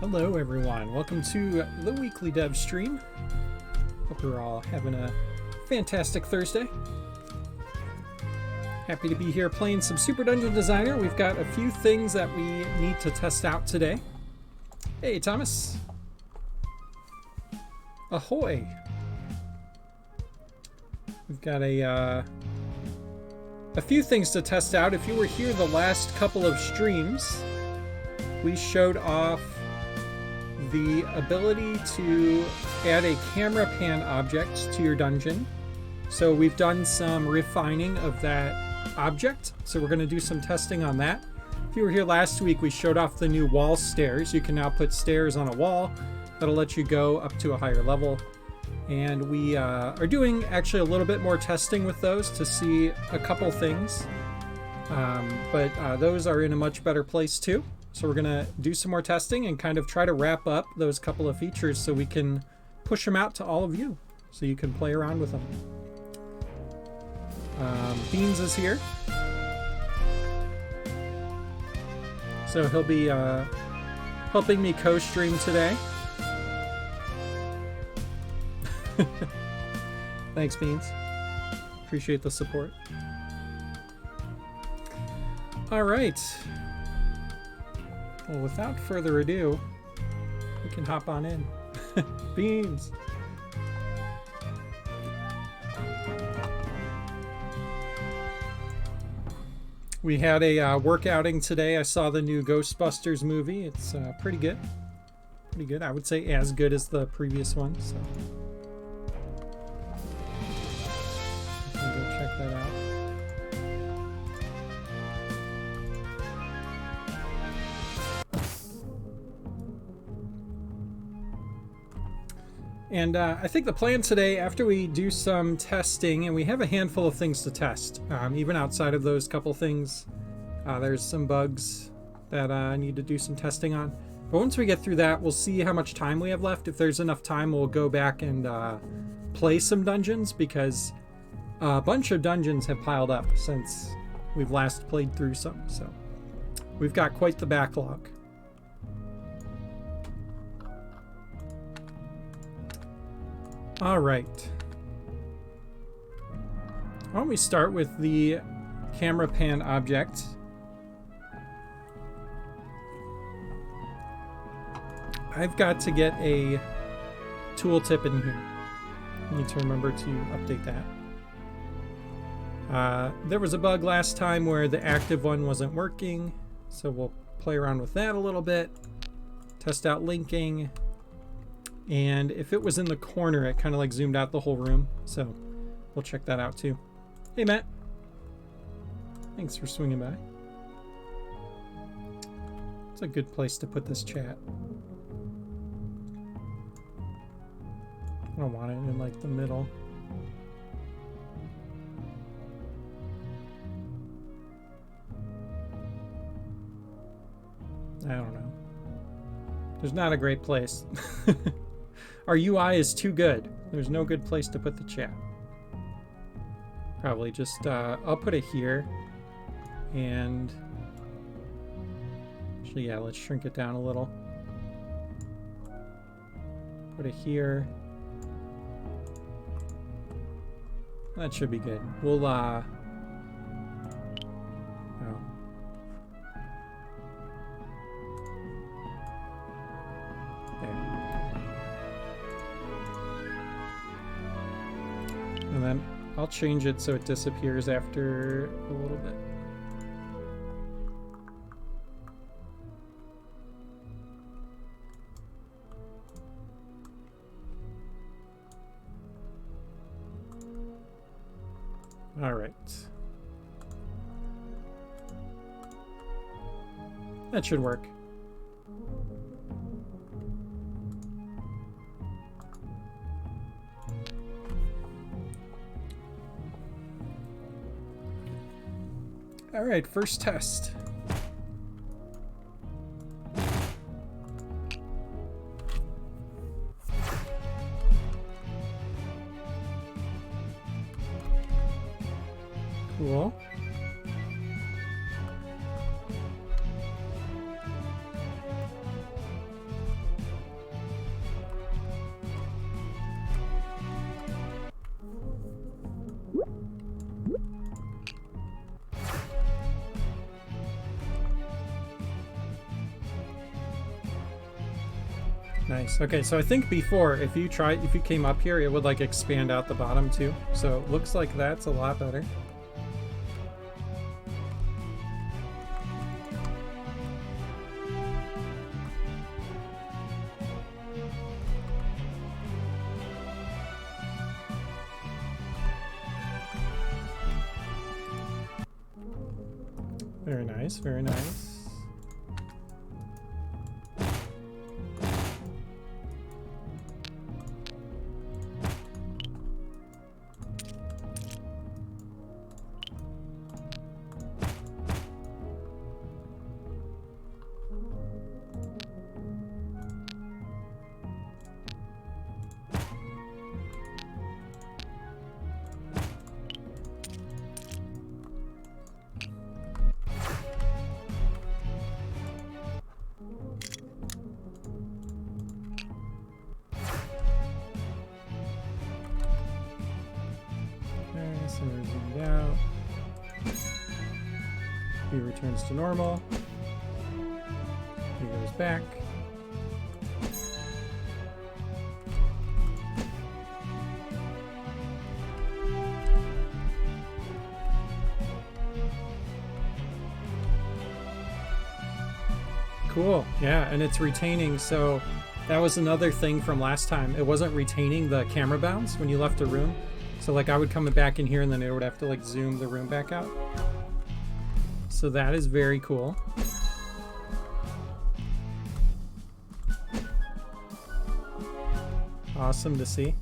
Hello everyone, welcome to the weekly dev stream. Hope you're all having a fantastic Thursday. Happy to be here playing some Super Dungeon Designer. We've got a few things that we need to test out today. Hey Thomas. Ahoy. We've got a few things to test out. If you were here the last couple of streams, we showed off the ability to add a camera pan object to your dungeon. So we've done some refining of that object. So we're going to do some testing on that. If you were here last week, we showed off the new wall stairs. You can now put stairs on a wall. That'll let you go up to a higher level. And we are doing actually a little bit more testing with those to see a couple things. But those are in a much better place too. So we're going to do some more testing and kind of try to wrap up those couple of features so we can push them out to all of you so you can play around with them. Beans is here. So he'll be helping me co-stream today. Thanks, Beans. Appreciate the support. All right. Well, without further ado, we can hop on in. Beans! We had a work outing today. I saw the new Ghostbusters movie. It's pretty good. Pretty good. I would say as good as the previous one. So you can go check that out. And I think the plan today, after we do some testing, and we have a handful of things to test, even outside of those couple things, there's some bugs that I need to do some testing on. But once we get through that, we'll see how much time we have left. If there's enough time, we'll go back and play some dungeons, because a bunch of dungeons have piled up since we've last played through some. So we've got quite the backlog. All right. Why don't we start with the camera pan object? I've got to get a tooltip in here. I need to remember to update that. There was a bug last time where the active one wasn't working, so we'll play around with that a little bit. Test out linking. And if it was in the corner, it kind of like zoomed out the whole room. So we'll check that out too. Hey, Matt. Thanks for swinging by. It's a good place to put this chat. I don't want it in like the middle. I don't know. There's not a great place. Our UI is too good. There's no good place to put the chat. Probably just, I'll put it here. And actually, yeah, let's shrink it down a little. Put it here. That should be good. We'll, oh. And then I'll change it so it disappears after a little bit. All right. That should work. All right, first test. Cool. Nice. Okay, so I think before, if you came up here, it would like expand out the bottom too. So it looks like that's a lot better. Very nice, very nice. So we're zoomed out. He returns to normal. He goes back. Cool. Yeah, and it's retaining, so that was another thing from last time. It wasn't retaining the camera bounds when you left a room. So like I would come back in here and then it would have to like zoom the room back out. So that is very cool. Awesome to see.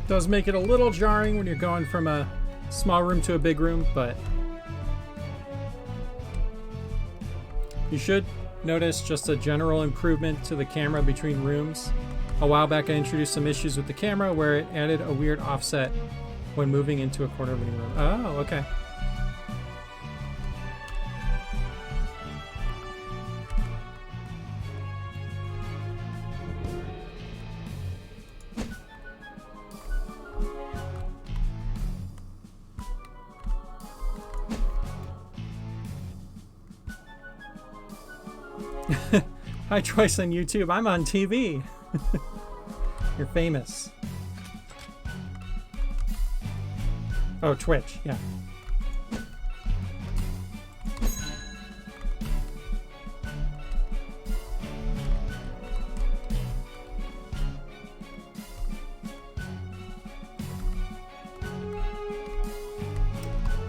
Does make it a little jarring when you're going from a small room to a big room, but you should notice just a general improvement to the camera between rooms. A while back I introduced some issues with the camera where it added a weird offset when moving into a corner living room. Oh, okay. Hi, Choice on YouTube. I'm on TV. You're famous. Oh, Twitch, yeah.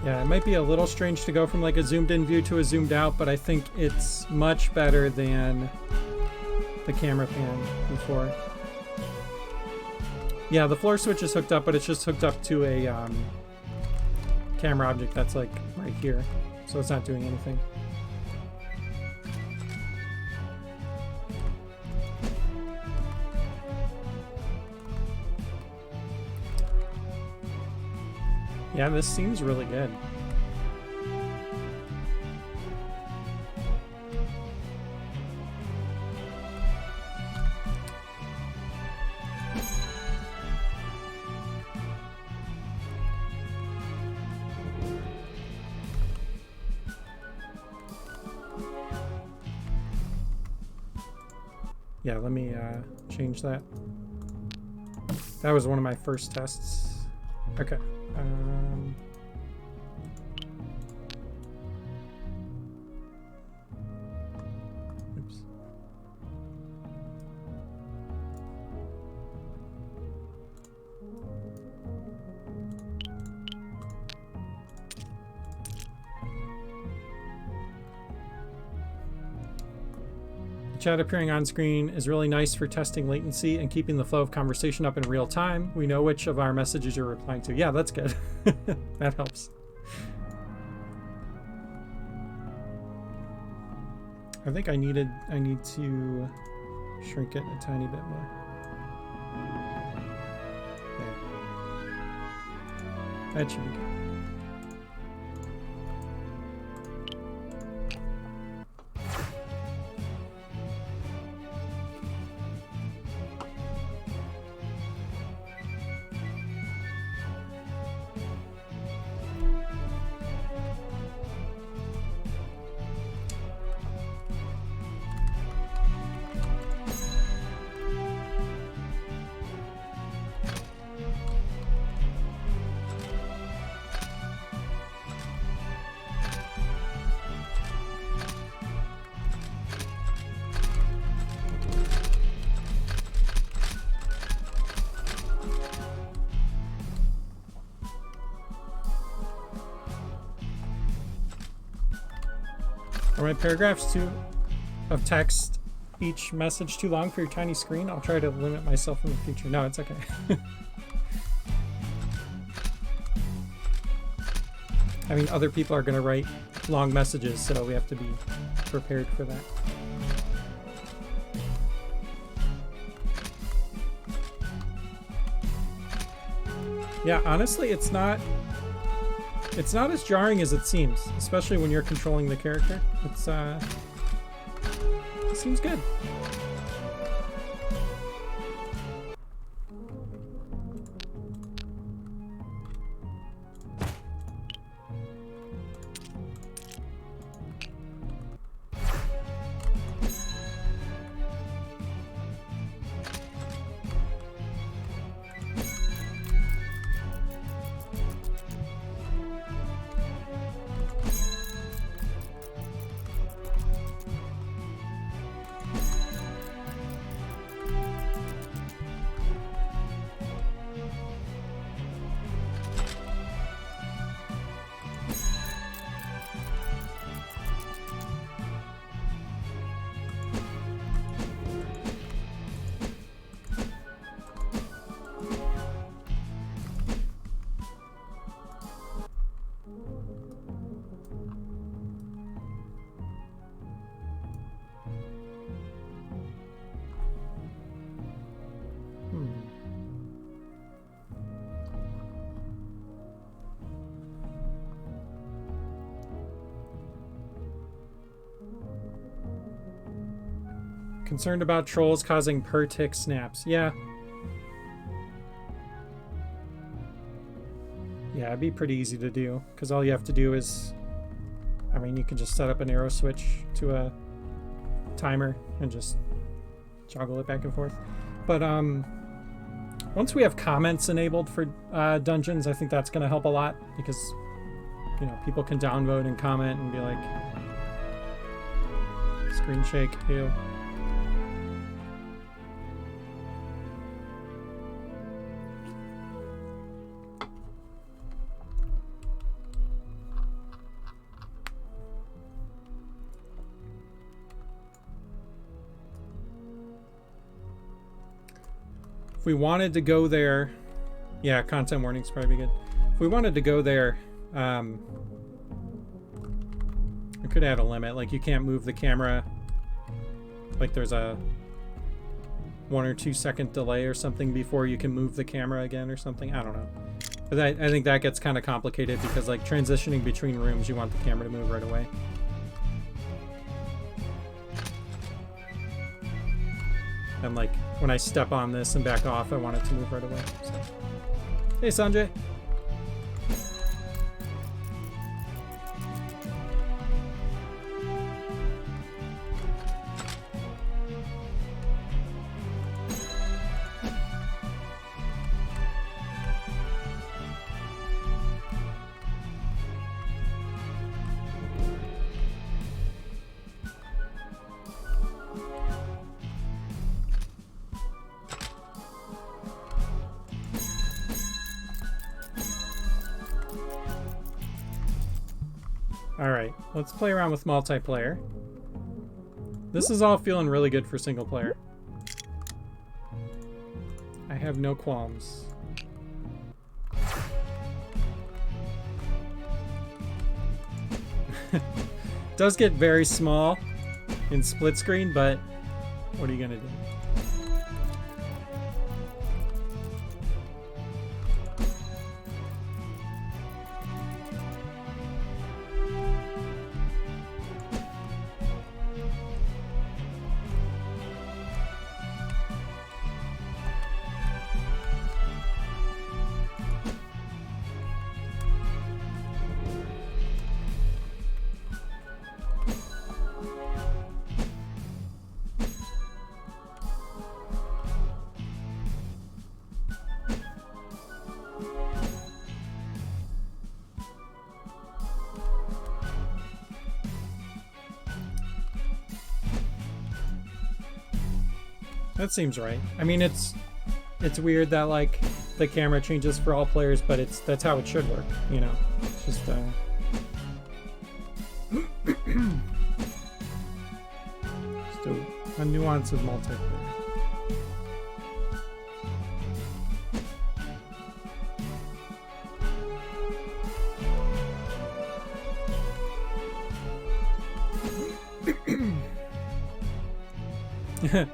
Yeah, it might be a little strange to go from like a zoomed in view to a zoomed out, but I think it's much better than the camera pan before. Yeah, the floor switch is hooked up, but it's just hooked up to a camera object that's like right here, so it's not doing anything. Yeah, this seems really good. Yeah, let me change that. That was one of my first tests. Okay. Oops. Chat appearing on screen is really nice for testing latency and keeping the flow of conversation up in real time. We know which of our messages you're replying to. Yeah, that's good. That helps. I think I need to shrink it a tiny bit more. There. That should be good. Are my paragraphs of text each message too long for your tiny screen? I'll try to limit myself in the future. No, it's okay. I mean, other people are going to write long messages, so we have to be prepared for that. Yeah, honestly, it's not as jarring as it seems, especially when you're controlling the character. It seems good. Concerned about trolls causing per-tick snaps. Yeah. Yeah, it'd be pretty easy to do, because all you have to do is... I mean, you can just set up an arrow switch to a timer and just joggle it back and forth. But once we have comments enabled for dungeons, I think that's going to help a lot, because, you know, people can downvote and comment and be like... Screen shake, ew. If we wanted to go there, yeah, content warnings probably be good. If we wanted to go there, we could add a limit. Like, you can't move the camera. Like, there's a 1 or 2 second delay or something before you can move the camera again or something. I don't know. But I think that gets kind of complicated because, like, transitioning between rooms, you want the camera to move right away. And, like, when I step on this and back off, I want it to move right away. So. Hey, Sanjay. Alright, let's play around with multiplayer. This is all feeling really good for single player. I have no qualms. Does get very small in split screen, but what are you gonna do? That seems right. I mean, it's weird that like the camera changes for all players, but that's how it should work, you know. It's just just a nuance of multiplayer.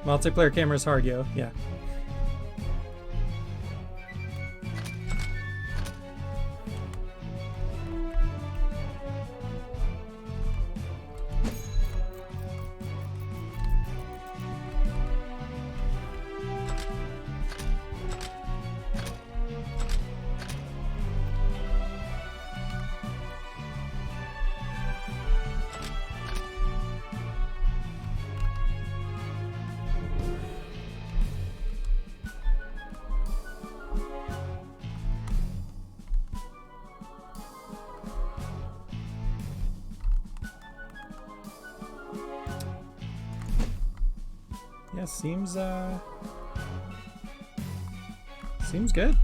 Multiplayer camera's hard, yo. Yeah. Yeah, seems good.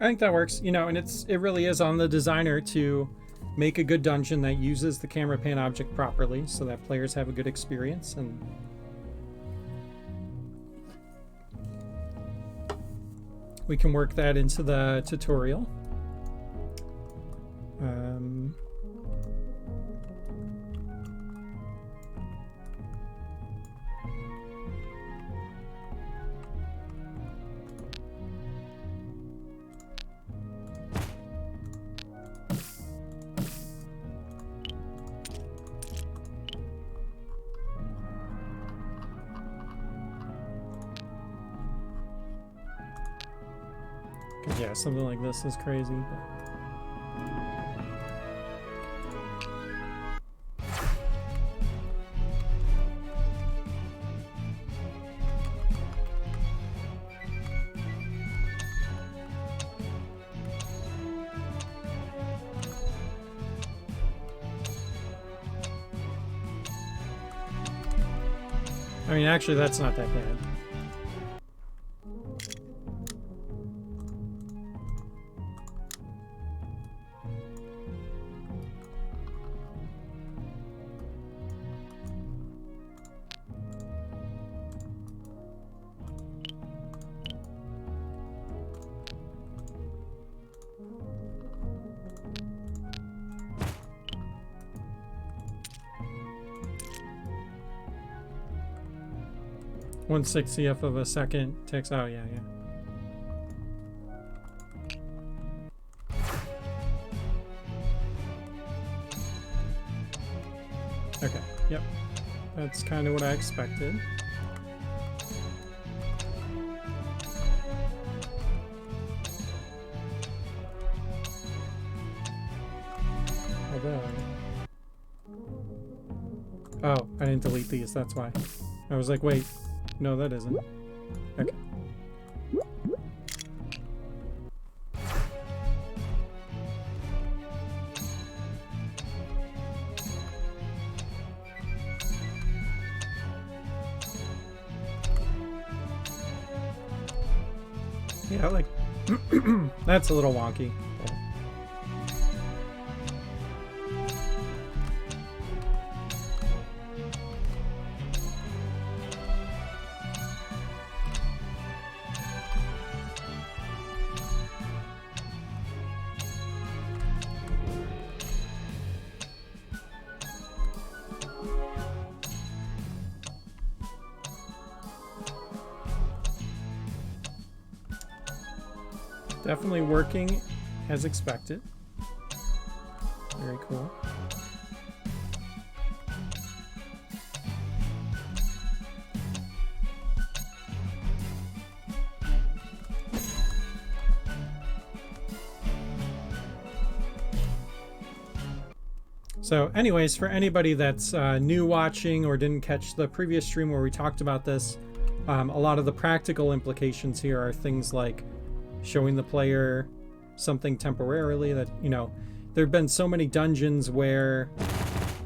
I think that works, you know, and it really is on the designer to make a good dungeon that uses the camera pan object properly so that players have a good experience. And we can work that into the tutorial. Yeah, something like this is crazy, but... I mean, actually, that's not that bad. One 60th of a second takes. Oh yeah, yeah. Okay. Yep. That's kind of what I expected. Although. Oh, I didn't delete these. That's why. I was like, wait. No, that isn't. Okay. Yeah, like that's a little wonky. Definitely working as expected. Very cool. So anyways, for anybody that's new watching or didn't catch the previous stream where we talked about this, a lot of the practical implications here are things like showing the player something temporarily that, you know, there have been so many dungeons where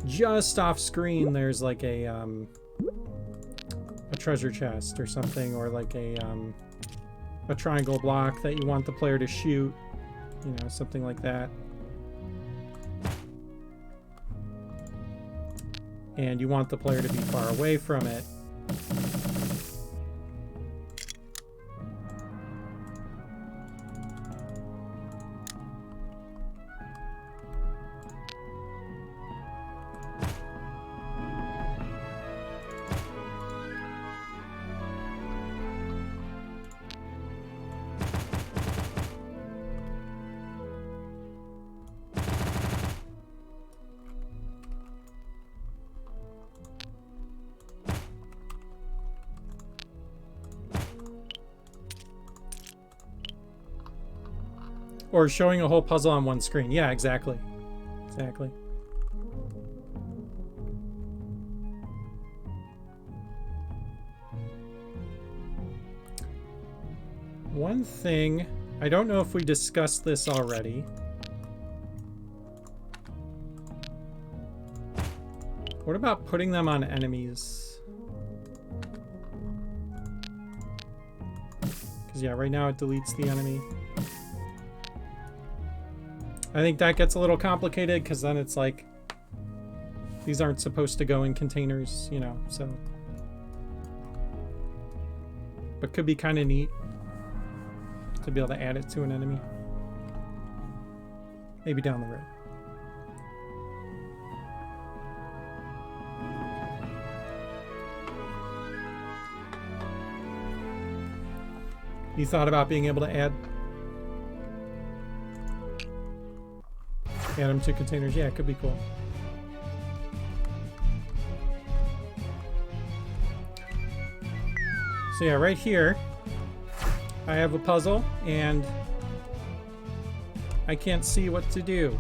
just off screen there's like a treasure chest or something, or like a triangle block that you want the player to shoot, you know, something like that. And you want the player to be far away from it. Or showing a whole puzzle on one screen. Yeah, exactly. Exactly. One thing, I don't know if we discussed this already. What about putting them on enemies? Because yeah, right now it deletes the enemy. I think that gets a little complicated because then it's like these aren't supposed to go in containers, you know, so. But could be kind of neat to be able to add it to an enemy. Maybe down the road. You thought about being able to add them to containers? Yeah, it could be cool. So yeah, right here I have a puzzle and I can't see what to do.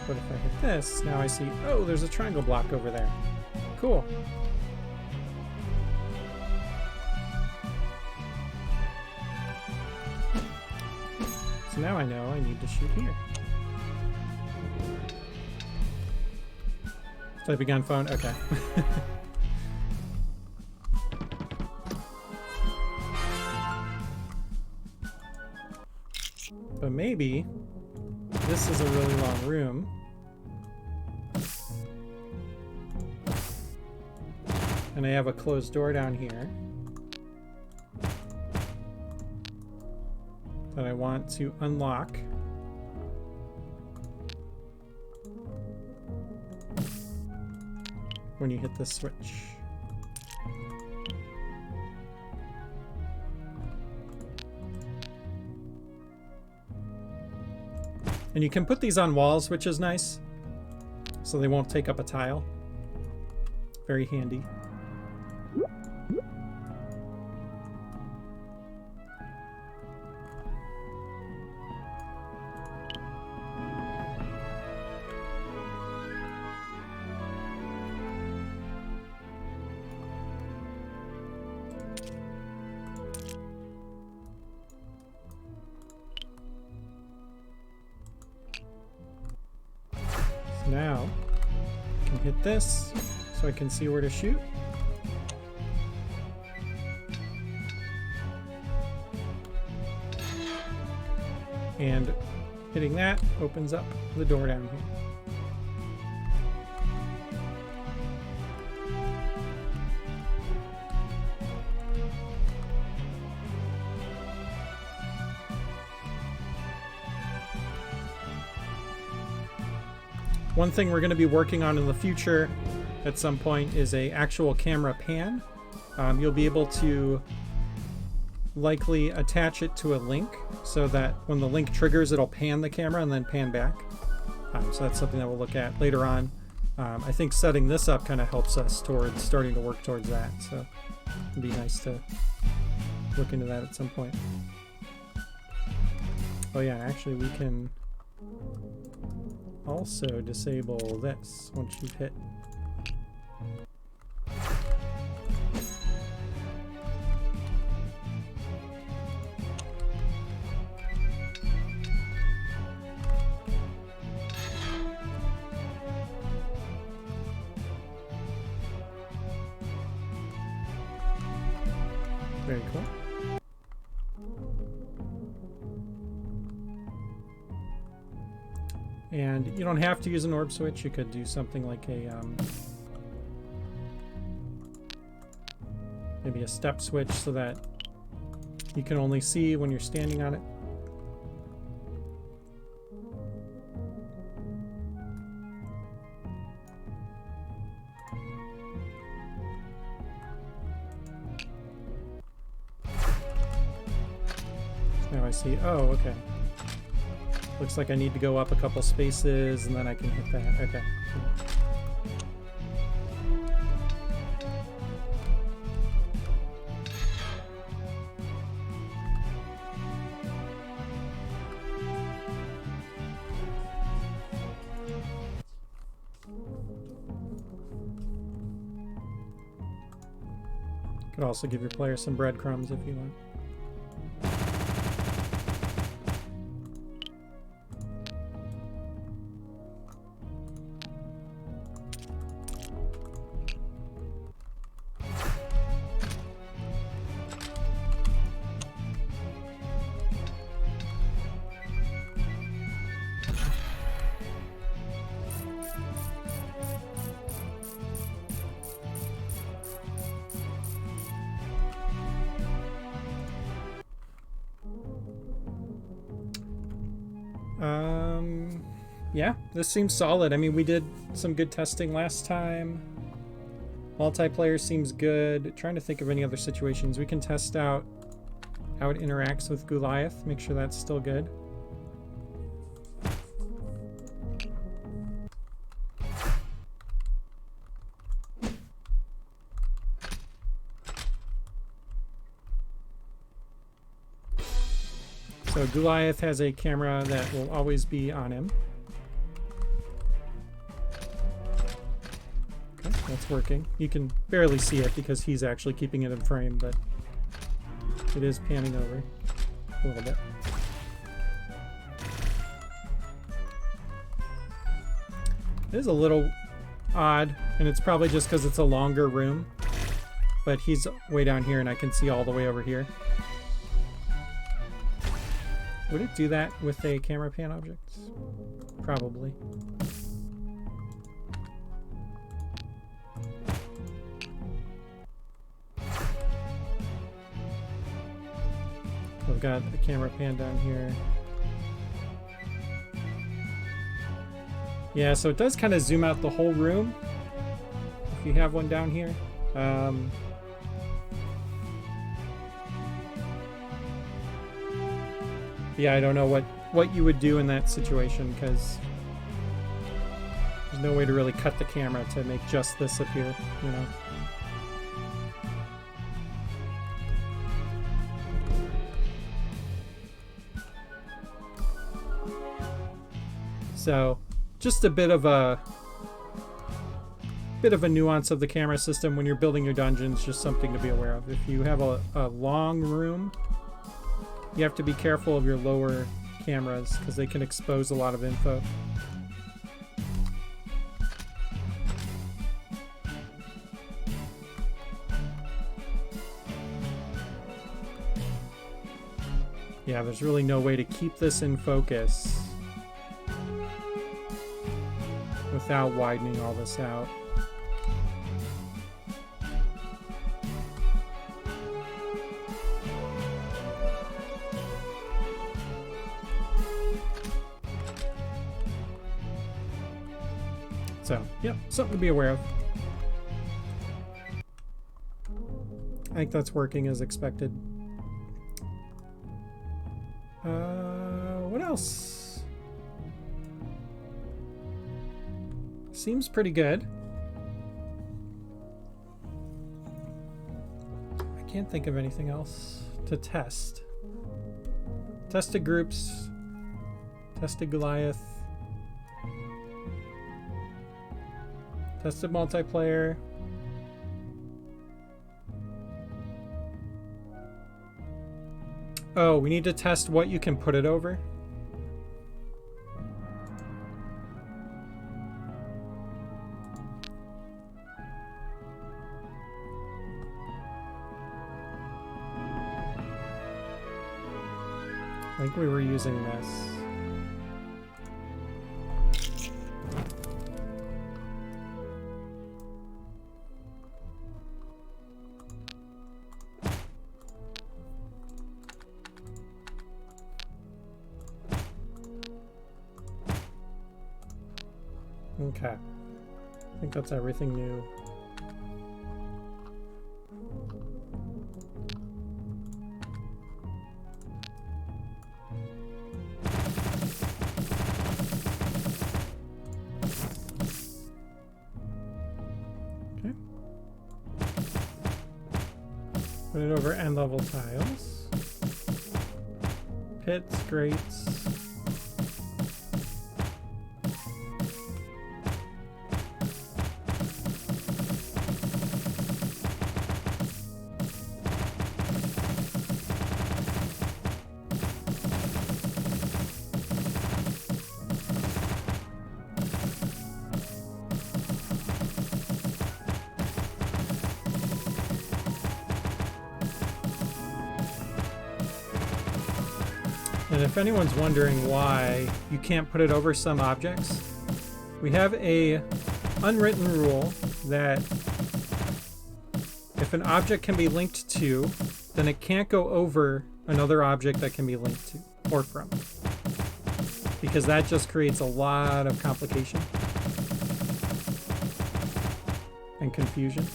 But if I hit this, now I see, oh, there's a triangle block over there. Cool. So now I know I need to shoot here. Typing on phone? Okay. But maybe this is a really long room. And I have a closed door down here that I want to unlock. When you hit this switch. And you can put these on walls, which is nice, so they won't take up a tile. Very handy. Now, I can hit this so I can see where to shoot. And hitting that opens up the door down here. One thing we're going to be working on in the future at some point is a actual camera pan. You'll be able to likely attach it to a link so that when the link triggers, it'll pan the camera and then pan back. So that's something that we'll look at later on. I think setting this up kind of helps us towards starting to work towards that. So it'd be nice to look into that at some point. Oh yeah, actually we can also disable this once you've hit. Very cool. And you don't have to use an orb switch. You could do something like a maybe a step switch so that you can only see when you're standing on it. So now I see, oh, okay. Looks like I need to go up a couple spaces and then I can hit that. Okay. Could also give your player some breadcrumbs if you want. Yeah, this seems solid. I mean, we did some good testing last time. Multiplayer seems good. Trying to think of any other situations. We can test out how it interacts with Goliath. Make sure that's still good. So Goliath has a camera that will always be on him. Okay, that's working. You can barely see it because he's actually keeping it in frame, but it is panning over a little bit. It is a little odd, and it's probably just because it's a longer room. But he's way down here and I can see all the way over here. Would it do that with a camera pan object? Probably. I've got the camera pan down here. Yeah, so it does kind of zoom out the whole room if you have one down here. Yeah, I don't know what you would do in that situation, because there's no way to really cut the camera to make just this appear, you know. So, just a bit of a nuance of the camera system when you're building your dungeons, just something to be aware of. If you have a long room, you have to be careful of your lower cameras because they can expose a lot of info. Yeah, there's really no way to keep this in focus without widening all this out. So, yeah, something to be aware of. I think that's working as expected. What else? Seems pretty good. I can't think of anything else to test. Tested groups. Tested Goliath. Tested multiplayer. Oh, we need to test what you can put it over. I think we were using this. Okay. I think that's everything new. Okay. Put it over end level tiles. Pits, grates. And if anyone's wondering why you can't put it over some objects, we have a unwritten rule that if an object can be linked to, then it can't go over another object that can be linked to or from, because that just creates a lot of complication and confusion.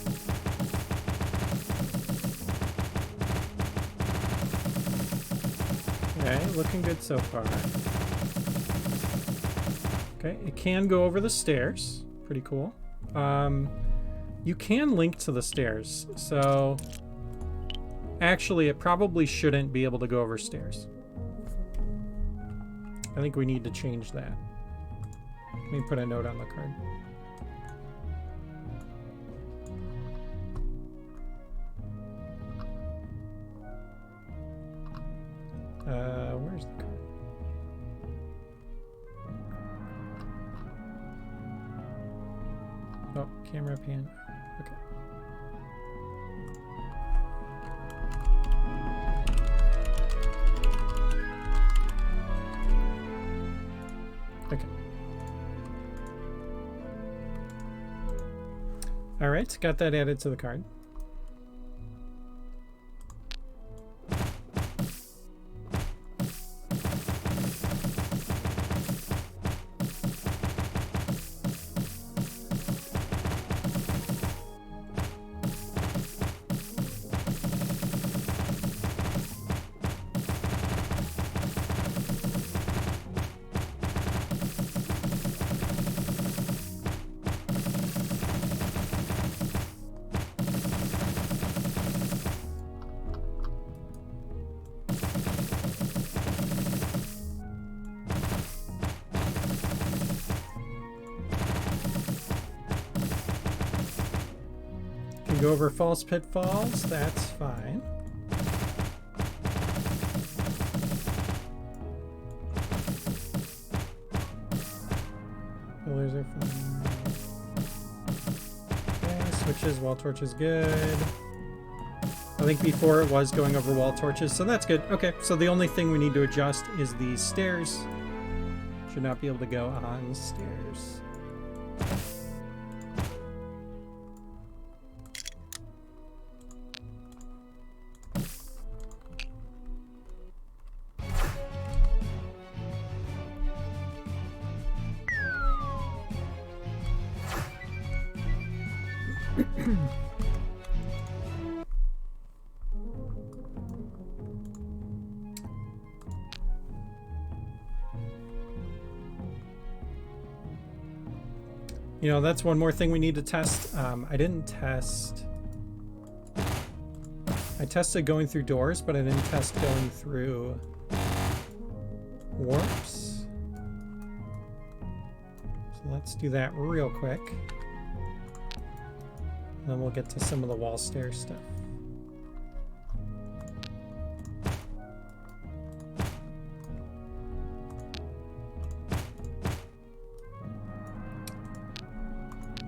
Okay, looking good so far. Okay, it can go over the stairs. Pretty cool. You can link to the stairs, so actually it probably shouldn't be able to go over stairs. I think we need to change that. Let me put a note on the card. Where's the card? Oh, camera pan. Okay. Okay. All right, got that added to the card. Go over false pitfalls, that's fine. Pillars are fine. Okay, switches, wall torch is good. I think before it was going over wall torches, so that's good. Okay, so the only thing we need to adjust is these stairs. Should not be able to go on stairs. You know, that's one more thing we need to test. I didn't test... I tested going through doors, but I didn't test going through warps. So let's do that real quick. And then we'll get to some of the wall stair stuff.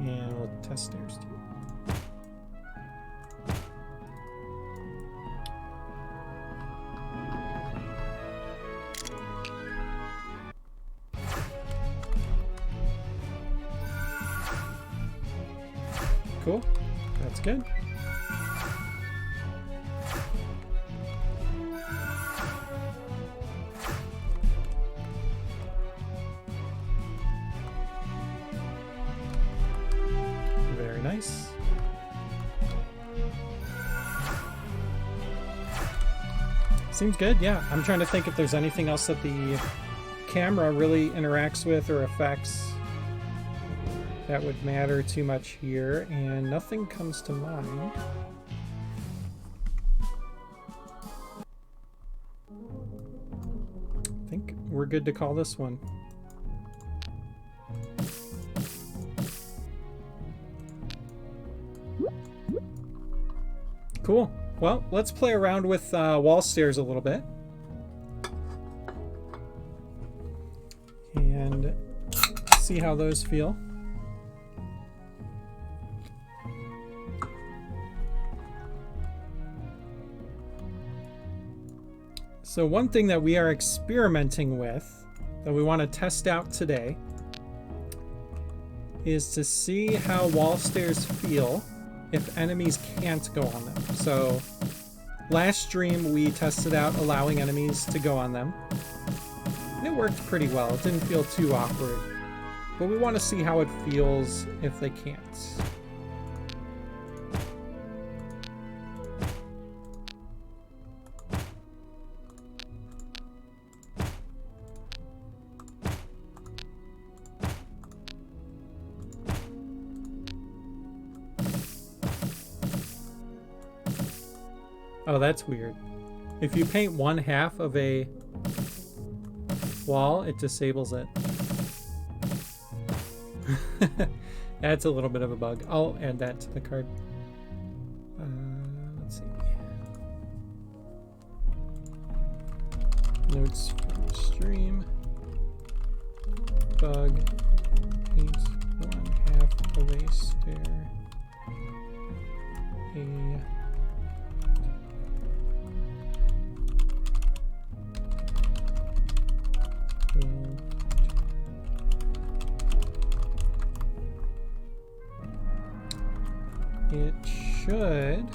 And we'll test stairs too. Cool. That's good. Very nice. Seems good, yeah. I'm trying to think if there's anything else that the camera really interacts with or affects that would matter too much here, and nothing comes to mind. I think we're good to call this one. Cool. Well, let's play around with wall stairs a little bit. And see how those feel. So one thing that we are experimenting with, that we want to test out today, is to see how wall stairs feel if enemies can't go on them. So last stream we tested out allowing enemies to go on them. And it worked pretty well. It didn't feel too awkward. But we want to see how it feels if they can't. Oh, that's weird. If you paint one half of a wall, it disables it. That's a little bit of a bug. I'll add that to the card. Let's see. Notes from the stream. Bug. Paint one half of a there a it should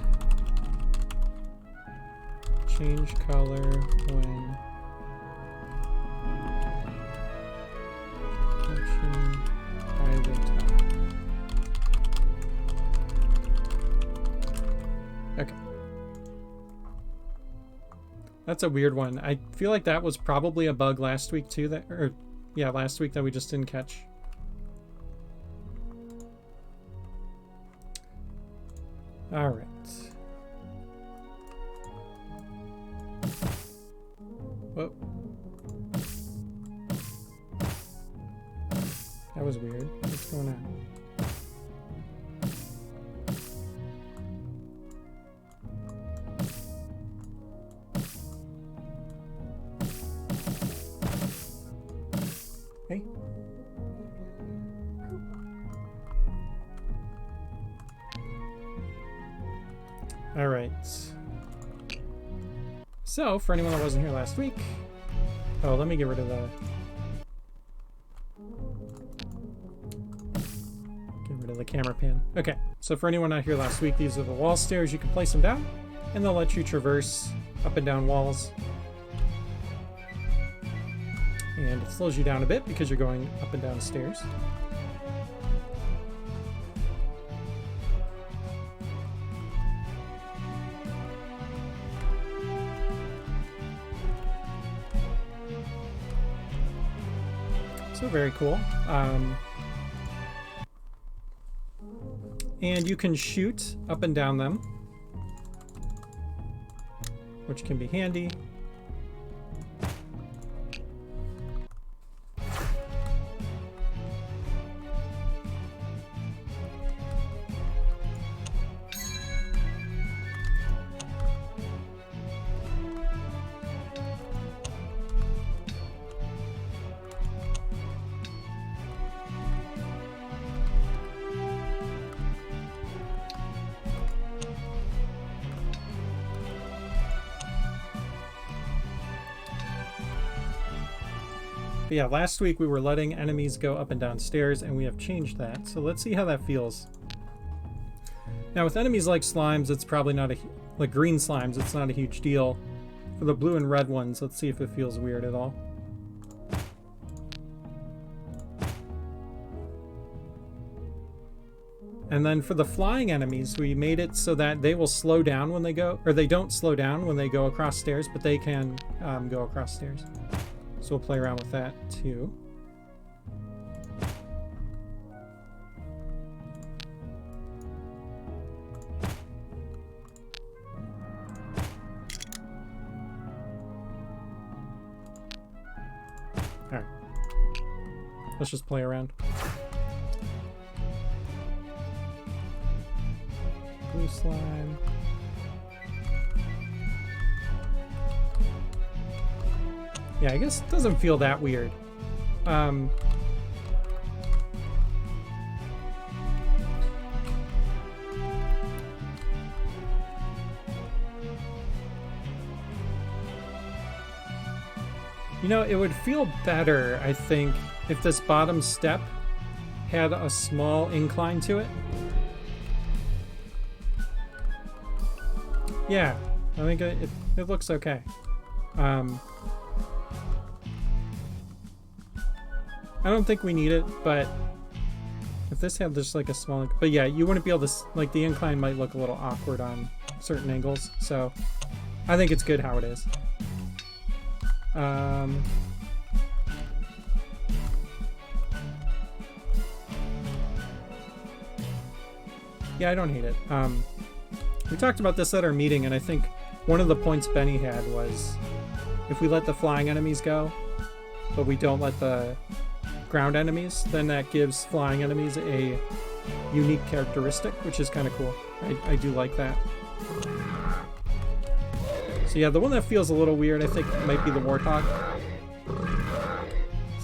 change color when touching by the top. Okay. That's a weird one. I feel like that was probably a bug last week too, last week that we just didn't catch. All right. Whoa. That was weird. What's going on? Hey. All right. So, for anyone that wasn't here last week, let me get rid of the camera pan. Okay, so for anyone not here last week, these are the wall stairs. You can place them down, and they'll let you traverse up and down walls. And it slows you down a bit because you're going up and down stairs. So very cool. And you can shoot up and down them, which can be handy. But yeah, last week we were letting enemies go up and down stairs, and we have changed that. So let's see how that feels. Now with enemies like slimes, it's probably not like green slimes, it's not a huge deal. For the blue and red ones, let's see if it feels weird at all. And then for the flying enemies, we made it so that they will slow down when they go, or they don't slow down when they go across stairs, but they can go across stairs. So we'll play around with that too. All right, let's just play around. Blue slime. Yeah, I guess it doesn't feel that weird. You know, it would feel better, I think, if this bottom step had a small incline to it. Yeah, I think it looks okay. I don't think we need it, but if this had just like a small, but yeah, you wouldn't be able to, like the incline might look a little awkward on certain angles, so I think it's good how it is. Yeah, I don't hate it. We talked about this at our meeting, and I think one of the points Benny had was if we let the flying enemies go, but we don't let the ground enemies, then that gives flying enemies a unique characteristic, which is kind of cool. I do like that. So yeah, the one that feels a little weird, I think, might be the Warthog.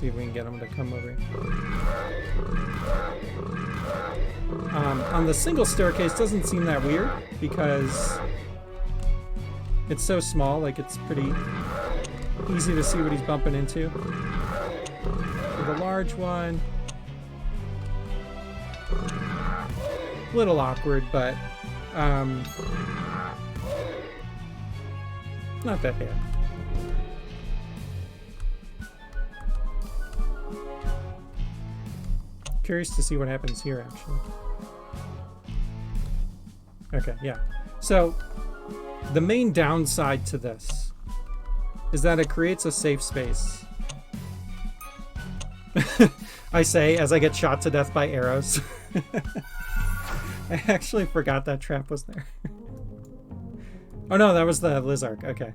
See if we can get him to come over. On the single staircase, doesn't seem that weird because it's so small. Like, it's pretty easy to see what he's bumping into. For the large one, a little awkward, but not that bad. Curious to see what happens here, actually. Okay, yeah. So, the main downside to this is that it creates a safe space. I say as I get shot to death by arrows. I actually forgot that trap was there. Oh no, that was the Lizark. Okay.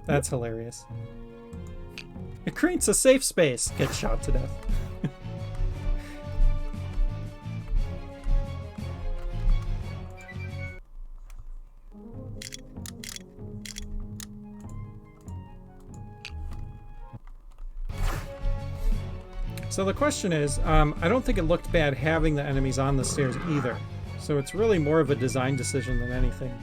That's hilarious. It creates a safe space. Get shot to death. So the question is, I don't think it looked bad having the enemies on the stairs either. So it's really more of a design decision than anything.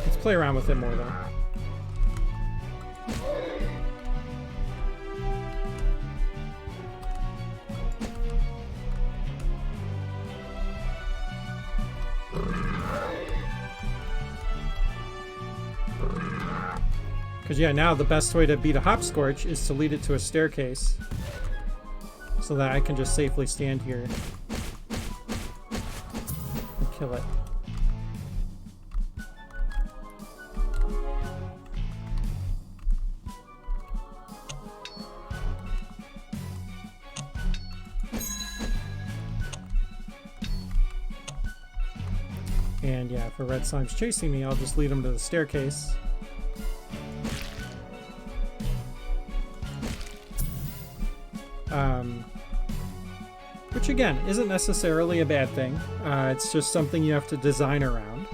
Let's play around with it more though. Because yeah, now the best way to beat a Hopscorch is to lead it to a staircase so that I can just safely stand here and kill it. And yeah, if a red slime's chasing me, I'll just lead him to the staircase. Which again, isn't necessarily a bad thing. It's just something you have to design around.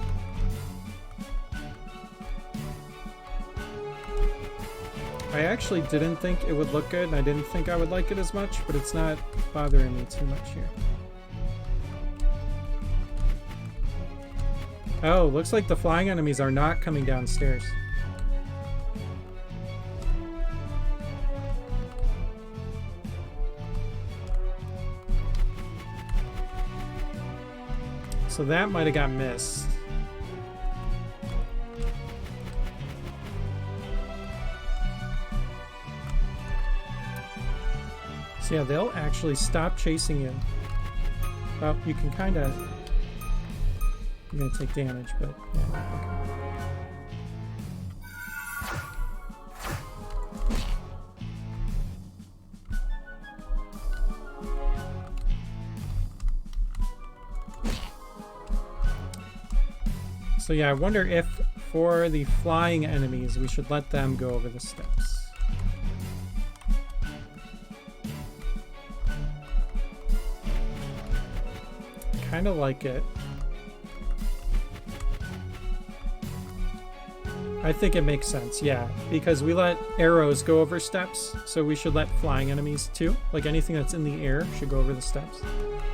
I actually didn't think it would look good, and I didn't think I would like it as much, but it's not bothering me too much here. Oh, looks like the flying enemies are not coming downstairs. So that might have got missed. So yeah, they'll actually stop chasing you. Well, you can kind of... You're going to take damage, but yeah, okay. So yeah, I wonder if for the flying enemies we should let them go over the steps. Kind of like it. I think it makes sense, yeah, because we let arrows go over steps, so we should let flying enemies too. Like anything that's in the air should go over the steps,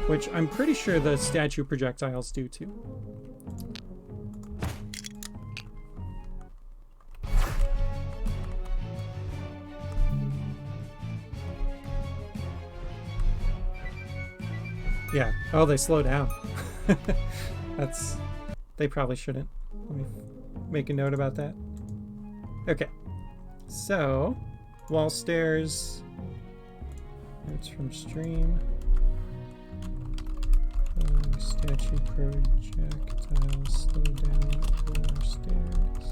which I'm pretty sure the statue projectiles do too. Yeah. Oh, they slow down. That's... They probably shouldn't. Let me make a note about that. Okay. So, wall stairs. Notes from stream. Statue projectile. Slow down. Floor stairs.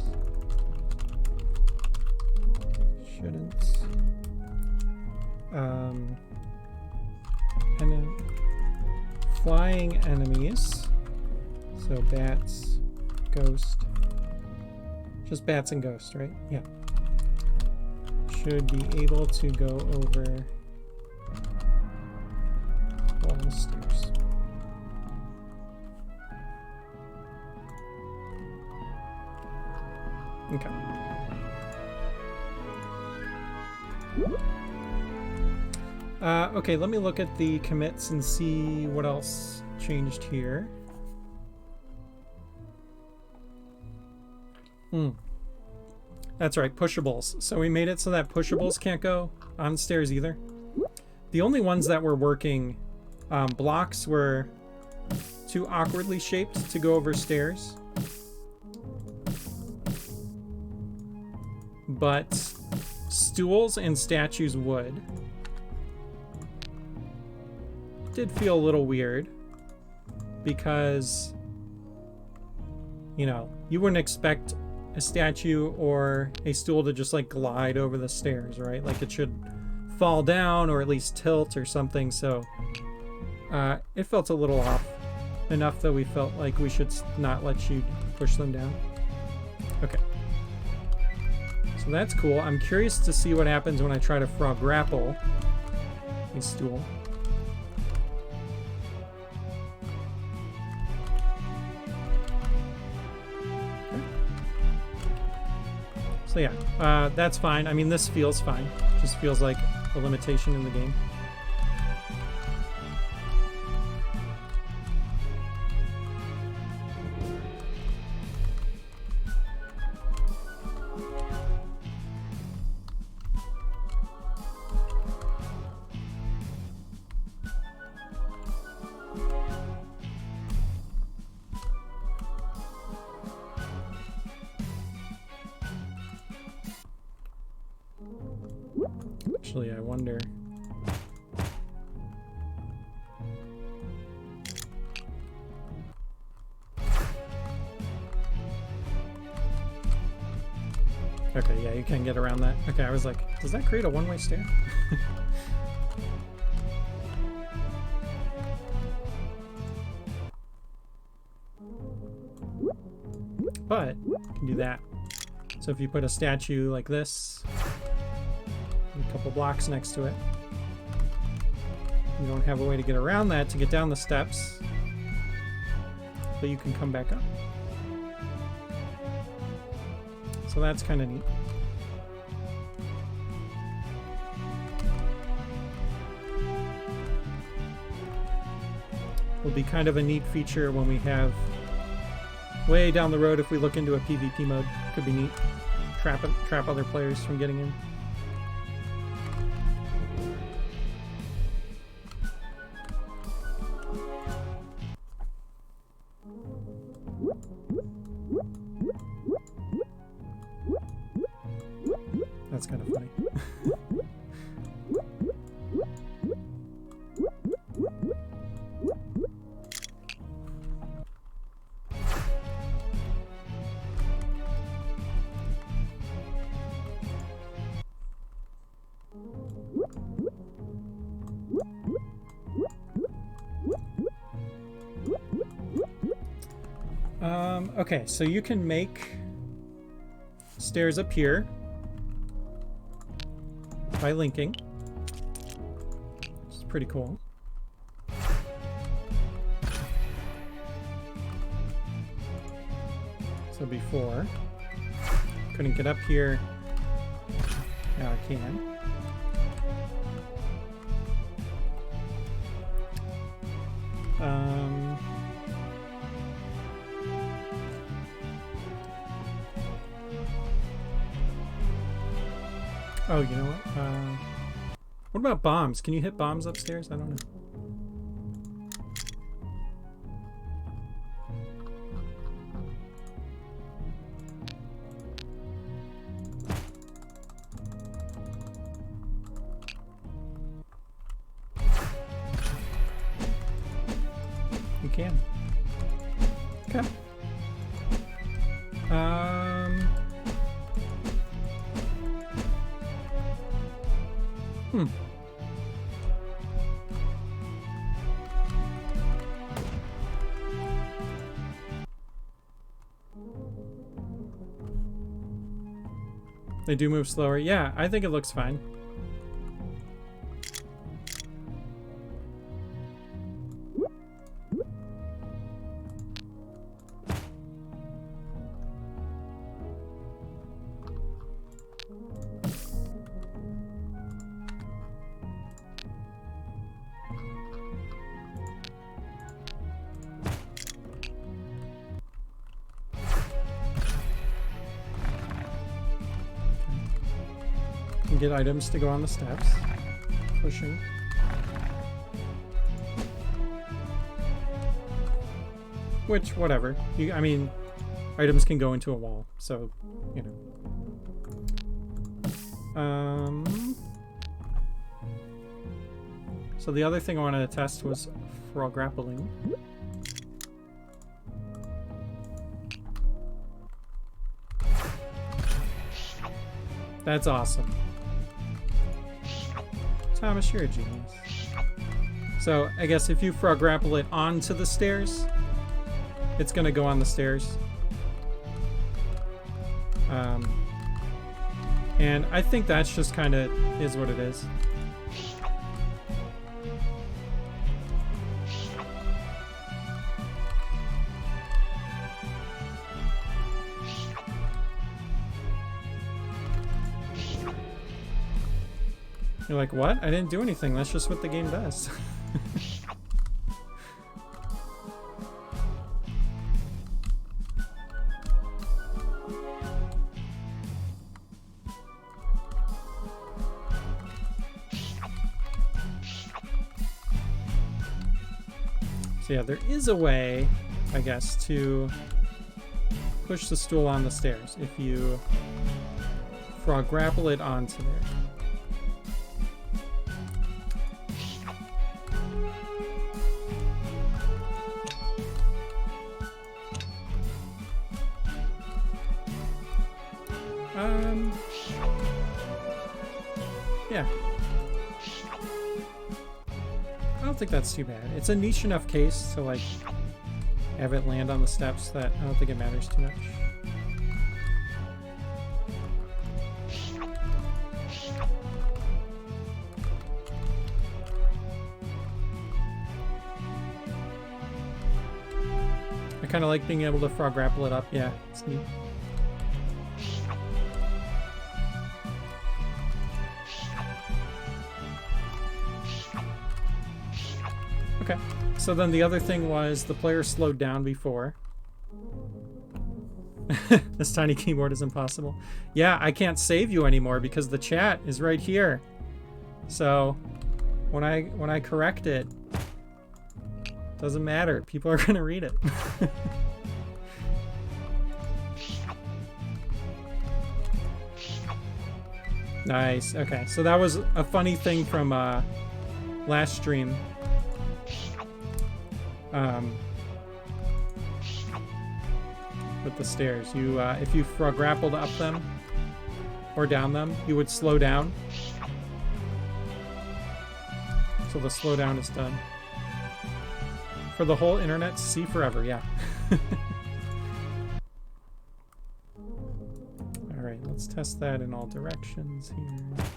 Shouldn't. And then flying enemies, so bats, ghost, just bats and ghost, right? Yeah. Should be able to go over wall stairs. Okay. Okay, let me look at the commits and see what else changed here. That's right, pushables. So we made it so that pushables can't go on stairs either. The only ones that were working, blocks were too awkwardly shaped to go over stairs. But stools and statues would. It did feel a little weird because, you know, you wouldn't expect a statue or a stool to just like glide over the stairs, right? Like it should fall down or at least tilt or something. So it felt a little off, enough that we felt like we should not let you push them down. Okay. So that's cool. I'm curious to see what happens when I try to frog grapple a stool. So yeah, that's fine. I mean, this feels fine. Just feels like a limitation in the game. Actually, I wonder. Okay, yeah, you can get around that. Okay, I was like, does that create a one-way stair? But you can do that. So if you put a statue like this, a couple blocks next to it, you don't have a way to get around that to get down the steps, but you can come back up. So that's kind of neat. Will be kind of a neat feature when we have way down the road if we look into a PvP mode. Could be neat. Trap other players from getting in. That's kind of funny. Okay, so you can make stairs up here by linking, which is pretty cool. So before, couldn't get up here, now I can. Oh, you know what? What about bombs? Can you hit bombs upstairs? I don't know. You can. Okay. They do move slower. Yeah, I think it looks fine. can get items to go on the steps. Pushing. Which, whatever. I mean, items can go into a wall, so, you know. So the other thing I wanted to test was frog grappling. That's awesome. Thomas, you're a genius. So I guess if you frog grapple it onto the stairs, it's gonna go on the stairs. And I think that's just kind of is what it is. You're like, what? I didn't do anything. That's just what the game does. So yeah, there is a way, I guess, to push the stool on the stairs if you frog grapple it onto there. Yeah. I don't think that's too bad. It's a niche enough case to, like, have it land on the steps that I don't think it matters too much. I kind of like being able to frog grapple it up. Yeah, it's neat. Okay, so then the other thing was the player slowed down before. This tiny keyboard is impossible. Yeah, I can't save you anymore because the chat is right here. So when I correct it, doesn't matter. People are gonna read it. Nice. Okay, so that was a funny thing from last stream. With the stairs, you if you frog grappled up them or down them, you would slow down. So the slowdown is done. For the whole internet to see forever, yeah. Alright, let's test that in all directions here.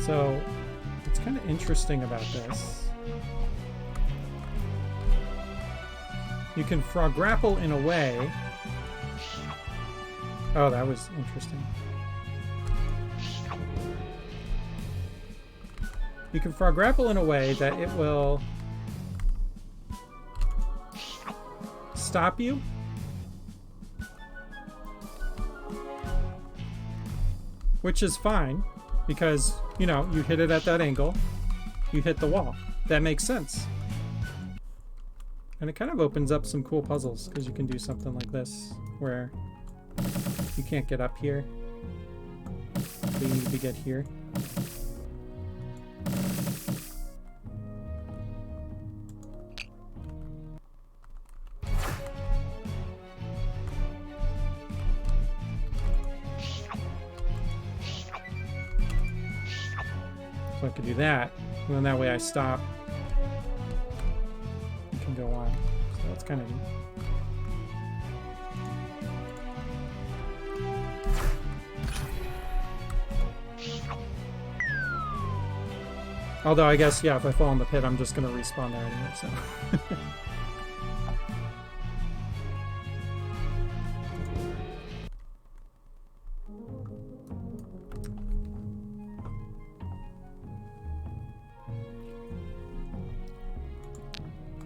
So, what's kind of interesting about this, you can frog grapple in a way. Oh, that was interesting. You can frog grapple in a way that it will stop you. Which is fine. Because, you know, you hit it at that angle, you hit the wall. That makes sense. And it kind of opens up some cool puzzles, because you can do something like this, where you can't get up here, so you need to get here. So I could do that, and then that way I stop. You can go on. So that's kind of neat. Although I guess, yeah, if I fall in the pit, I'm just going to respawn there anyway, so.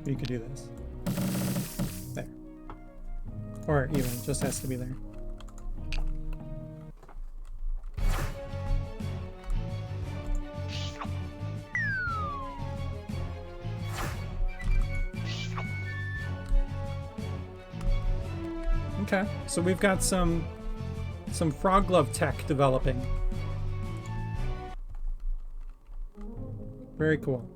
You could do this. There. Or even, it just has to be there. Okay, so we've got some Frog Glove tech developing. Very cool.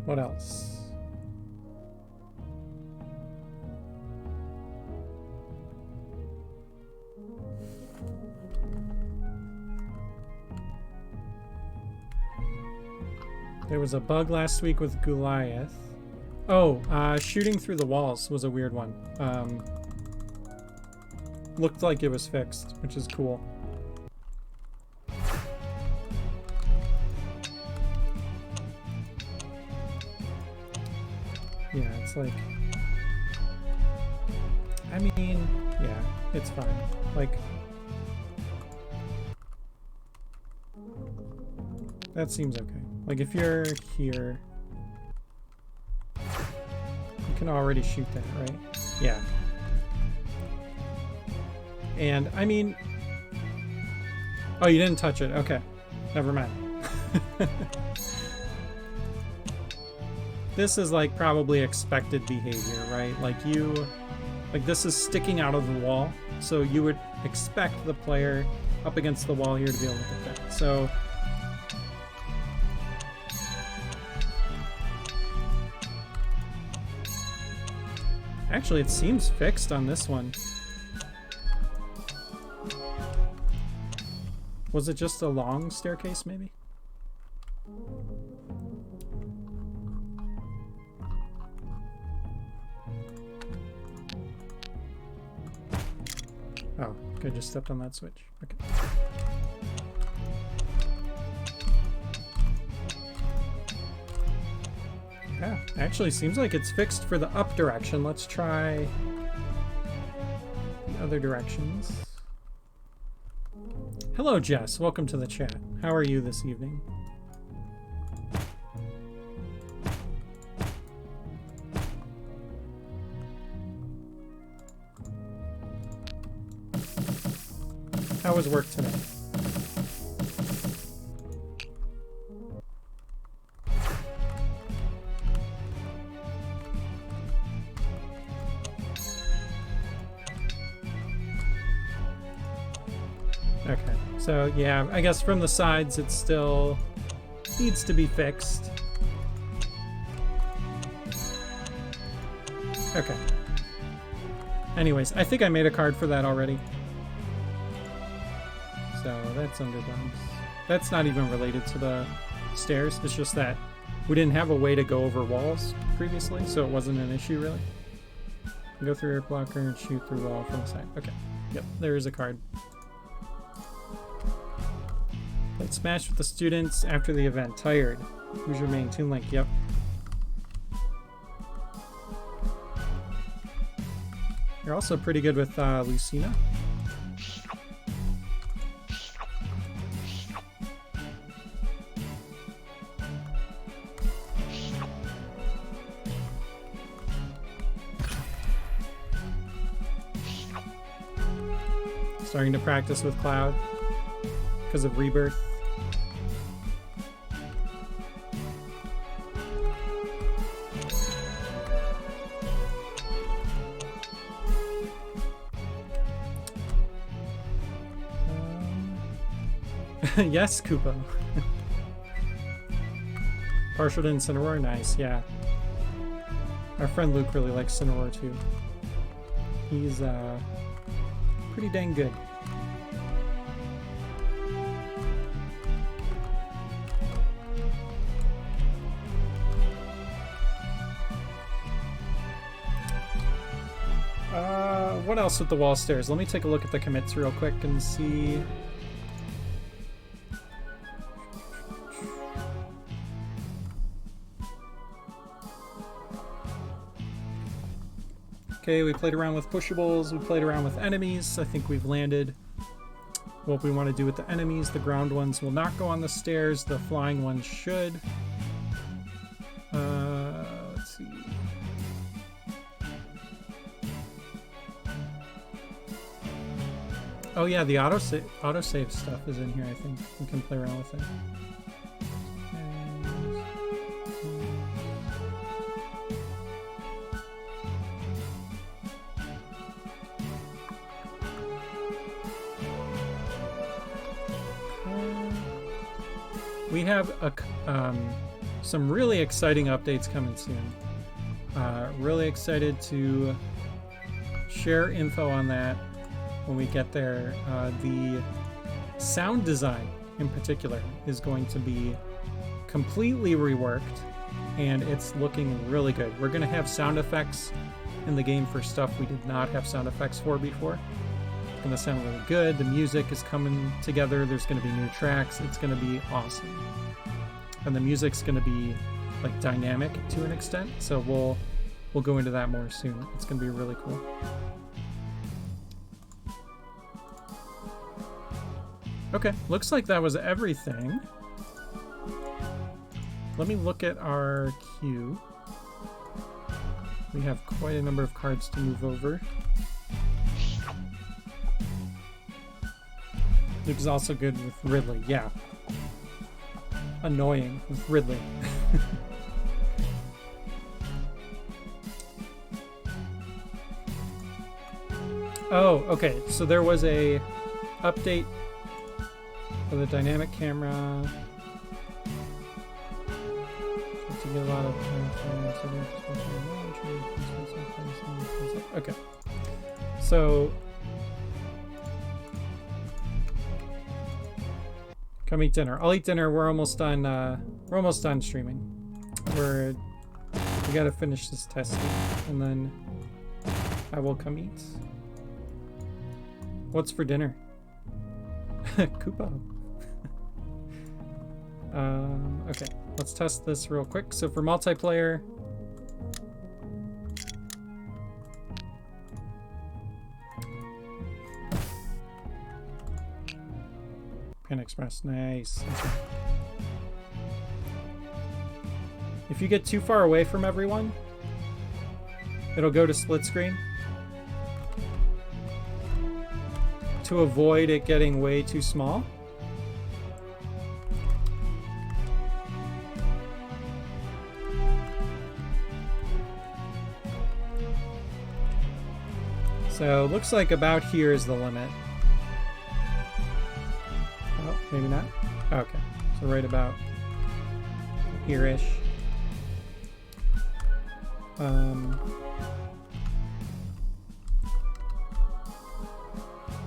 What else? There was a bug last week with Goliath. Oh, shooting through the walls was a weird one. Looked like it was fixed, which is cool. Yeah, it's like... I mean, yeah, it's fine. Like... That seems okay. Like, if you're here... You can already shoot that, right? Yeah. And, I mean... Oh, you didn't touch it. Okay. Never mind. This is, like, probably expected behavior, right? Like, Like, this is sticking out of the wall, so you would expect the player up against the wall here to be able to hit that. So... Actually, it seems fixed on this one. Was it just a long staircase, maybe? Oh, I just stepped on that switch. Okay. Yeah, actually seems like it's fixed for the up direction. Let's try the other directions. Hello, Jess. Welcome to the chat. How are you this evening? How was work today? Okay, so yeah, I guess from the sides it still needs to be fixed. Okay. Anyways, I think I made a card for that already. So that's underdone. That's not even related to the stairs. It's just that we didn't have a way to go over walls previously, so it wasn't an issue really. Go through air blocker and shoot through wall from the side. Okay. Yep, there is a card. Played Smash with the students after the event. Tired. Who's your main? Toon Link. Yep. You're also pretty good with Lucina. Starting to practice with Cloud because of Rebirth. Yes, Koopa. Partial to Incineroar, nice, yeah. Our friend Luke really likes Incineroar too. He's pretty dang good. what else with the wall stairs? Let me take a look at the commits real quick and see. Okay, we played around with pushables, we played around with enemies. I think we've landed what we want to do with the enemies. The ground ones will not go on the stairs, the flying ones should. Let's see. Oh yeah, the autosave stuff is in here, I think. We can play around with it. We have some really exciting updates coming soon. Really excited to share info on that when we get there. The sound design in particular is going to be completely reworked, and it's looking really good. We're going to have sound effects in the game for stuff we did not have sound effects for before. It's going to sound really good. The music is coming together. There's going to be new tracks. It's going to be awesome. And the music's going to be like dynamic to an extent, so we'll go into that more soon. It's going to be really cool. Okay, looks like that was everything. Let me look at our queue. We have quite a number of cards to move over. Luke is also good with Ridley, yeah. Annoying with Ridley. Oh, okay. So there was a update for the dynamic camera. To get a lot of okay. So come eat dinner. I'll eat dinner. We're almost done. We're almost done streaming. We gotta finish this testing, and then I will come eat. What's for dinner? Koopa. Okay, let's test this real quick. So for multiplayer, Panda Express, nice. If you get too far away from everyone, it'll go to split screen. To avoid it getting way too small. So looks like about here is the limit. Oh, maybe not. Okay, so right about here-ish.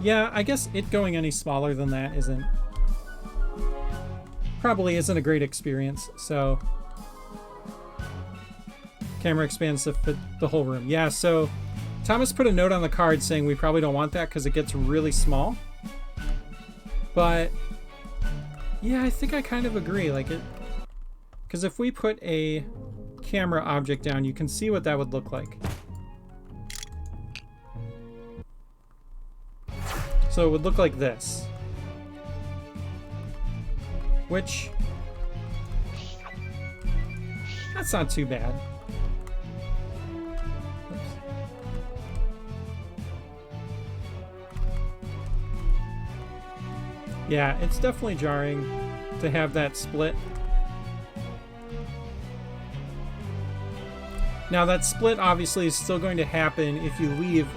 Yeah, I guess it going any smaller than that probably isn't a great experience, so camera expands to fit the whole room. Yeah, so Thomas put a note on the card saying we probably don't want that because it gets really small. But yeah, I think I kind of agree. Like it, because if we put a camera object down, you can see what that would look like. So it would look like this, which that's not too bad. Oops. Yeah, it's definitely jarring to have that split. Now that split obviously is still going to happen if you leave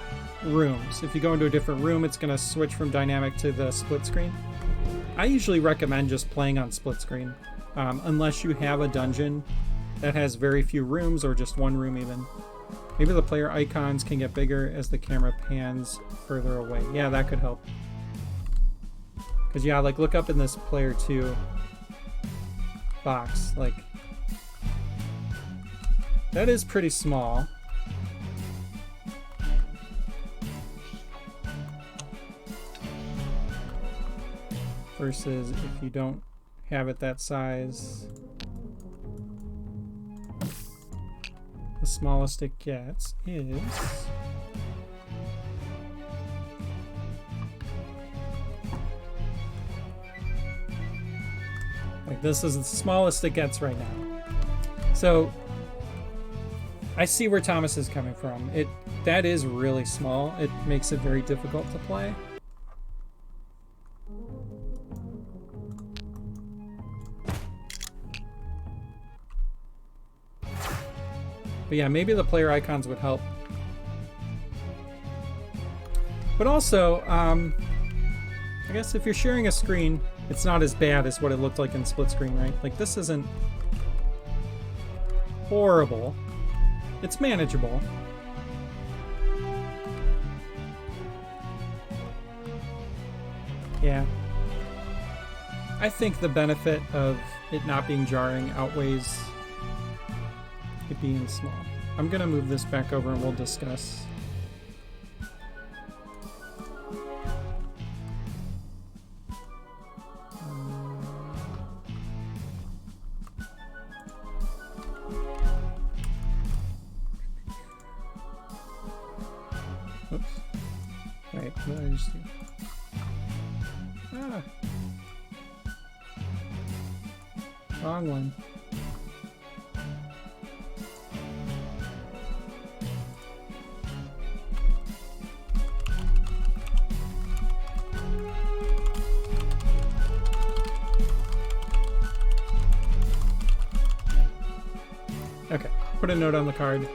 rooms. If you go into a different room, it's going to switch from dynamic to the split screen. I usually recommend just playing on split screen, unless you have a dungeon that has very few rooms or just one room even. Maybe the player icons can get bigger as the camera pans further away. Yeah, that could help. Because yeah, like look up in this player 2 box, like that is pretty small. versus if you don't have it that size. The smallest it gets is... like this is the smallest it gets right now. So I see where Thomas is coming from. That is really small. It makes it very difficult to play. But yeah, maybe the player icons would help. But also, I guess if you're sharing a screen, it's not as bad as what it looked like in split screen, right? Like this isn't horrible. It's manageable. Yeah. I think the benefit of it not being jarring outweighs it being small. I'm gonna move this back over and we'll discuss. Oops. Alright, what did I just do? Ah. Wrong one. Okay, put a note on the card.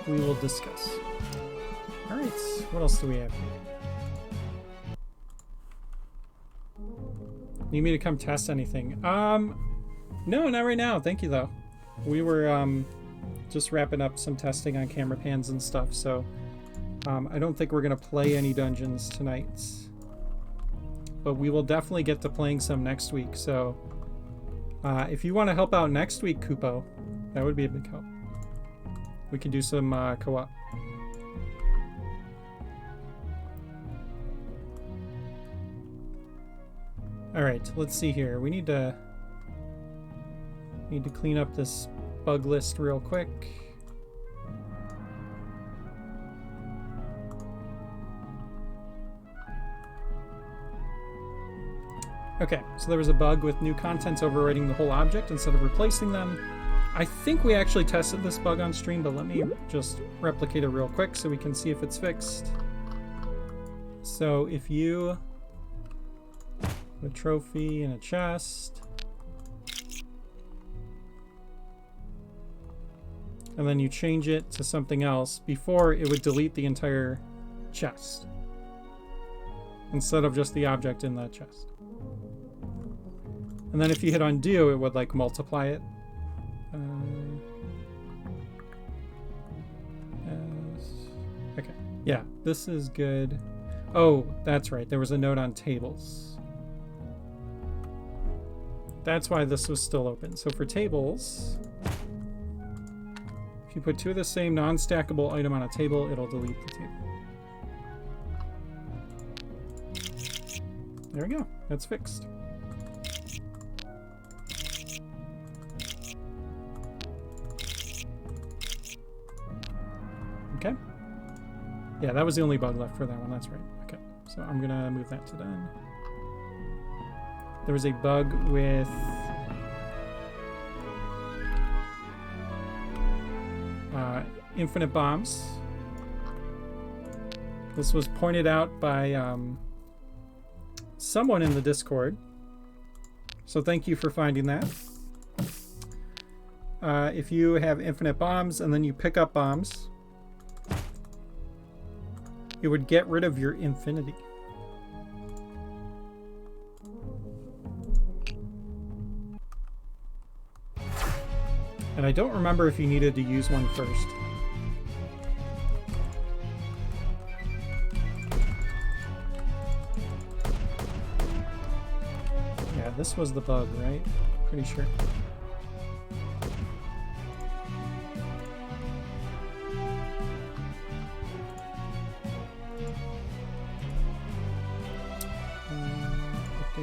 We will discuss. Alright, what else do we have here? Need me to come test anything? No, not right now. Thank you, though. We were just wrapping up some testing on camera pans and stuff, so I don't think we're going to play any dungeons tonight. But we will definitely get to playing some next week, so if you want to help out next week, Kupo, that would be a big help. We can do some co-op. All right, let's see here. We need to clean up this bug list real quick. Okay, so there was a bug with new contents overwriting the whole object instead of replacing them. I think we actually tested this bug on stream, but let me just replicate it real quick so we can see if it's fixed. So if you put a trophy in a chest, and then you change it to something else, before it would delete the entire chest instead of just the object in that chest. And then if you hit undo, it would like multiply it. Okay, yeah, this is good. Oh, that's right. There was a note on tables. That's why this was still open. So for tables, if you put two of the same non-stackable item on a table, it'll delete the table. There we go. That's fixed. Okay. Yeah, that was the only bug left for that one. That's right. Okay. So I'm going to move that to done. There was a bug with infinite bombs. This was pointed out by someone in the Discord. So thank you for finding that. If you have infinite bombs and then you pick up bombs, it would get rid of your infinity. And I don't remember if you needed to use one first. Yeah, this was the bug, right? Pretty sure.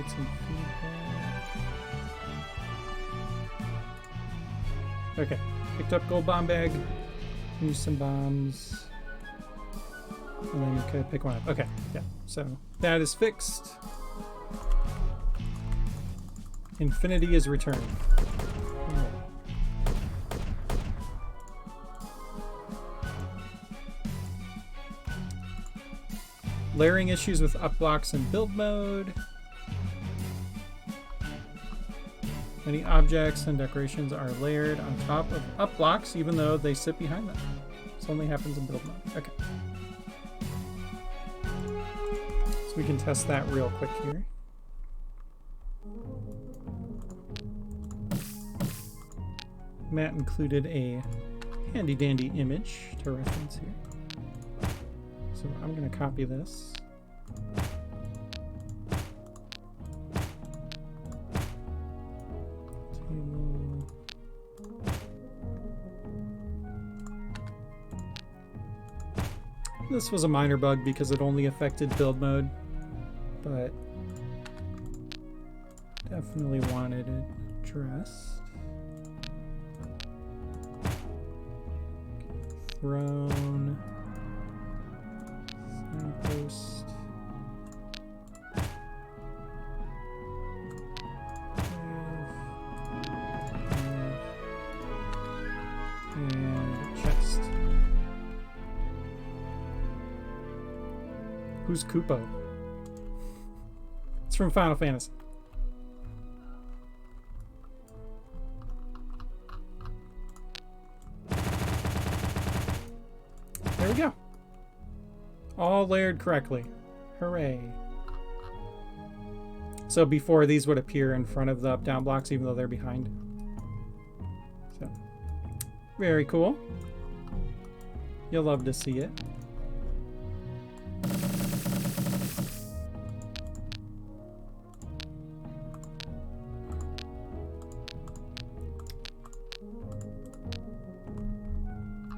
create some feedback. Okay, picked up gold bomb bag. Use some bombs. And then you could pick one up. Okay, yeah, so that is fixed. Infinity is returned. Oh. Layering issues with up blocks in build mode. Many objects and decorations are layered on top of up blocks, even though they sit behind them. This only happens in build mode. Okay. So we can test that real quick here. Matt included a handy dandy image to reference here. So I'm going to copy this. Table. This was a minor bug because it only affected build mode, but definitely wanted it addressed. Throne. Signpost. And chest. Who's Kupo? It's from Final Fantasy. There we go. All layered correctly. Hooray. So before, these would appear in front of the up-down blocks even though they're behind. So, very cool. You'll love to see it.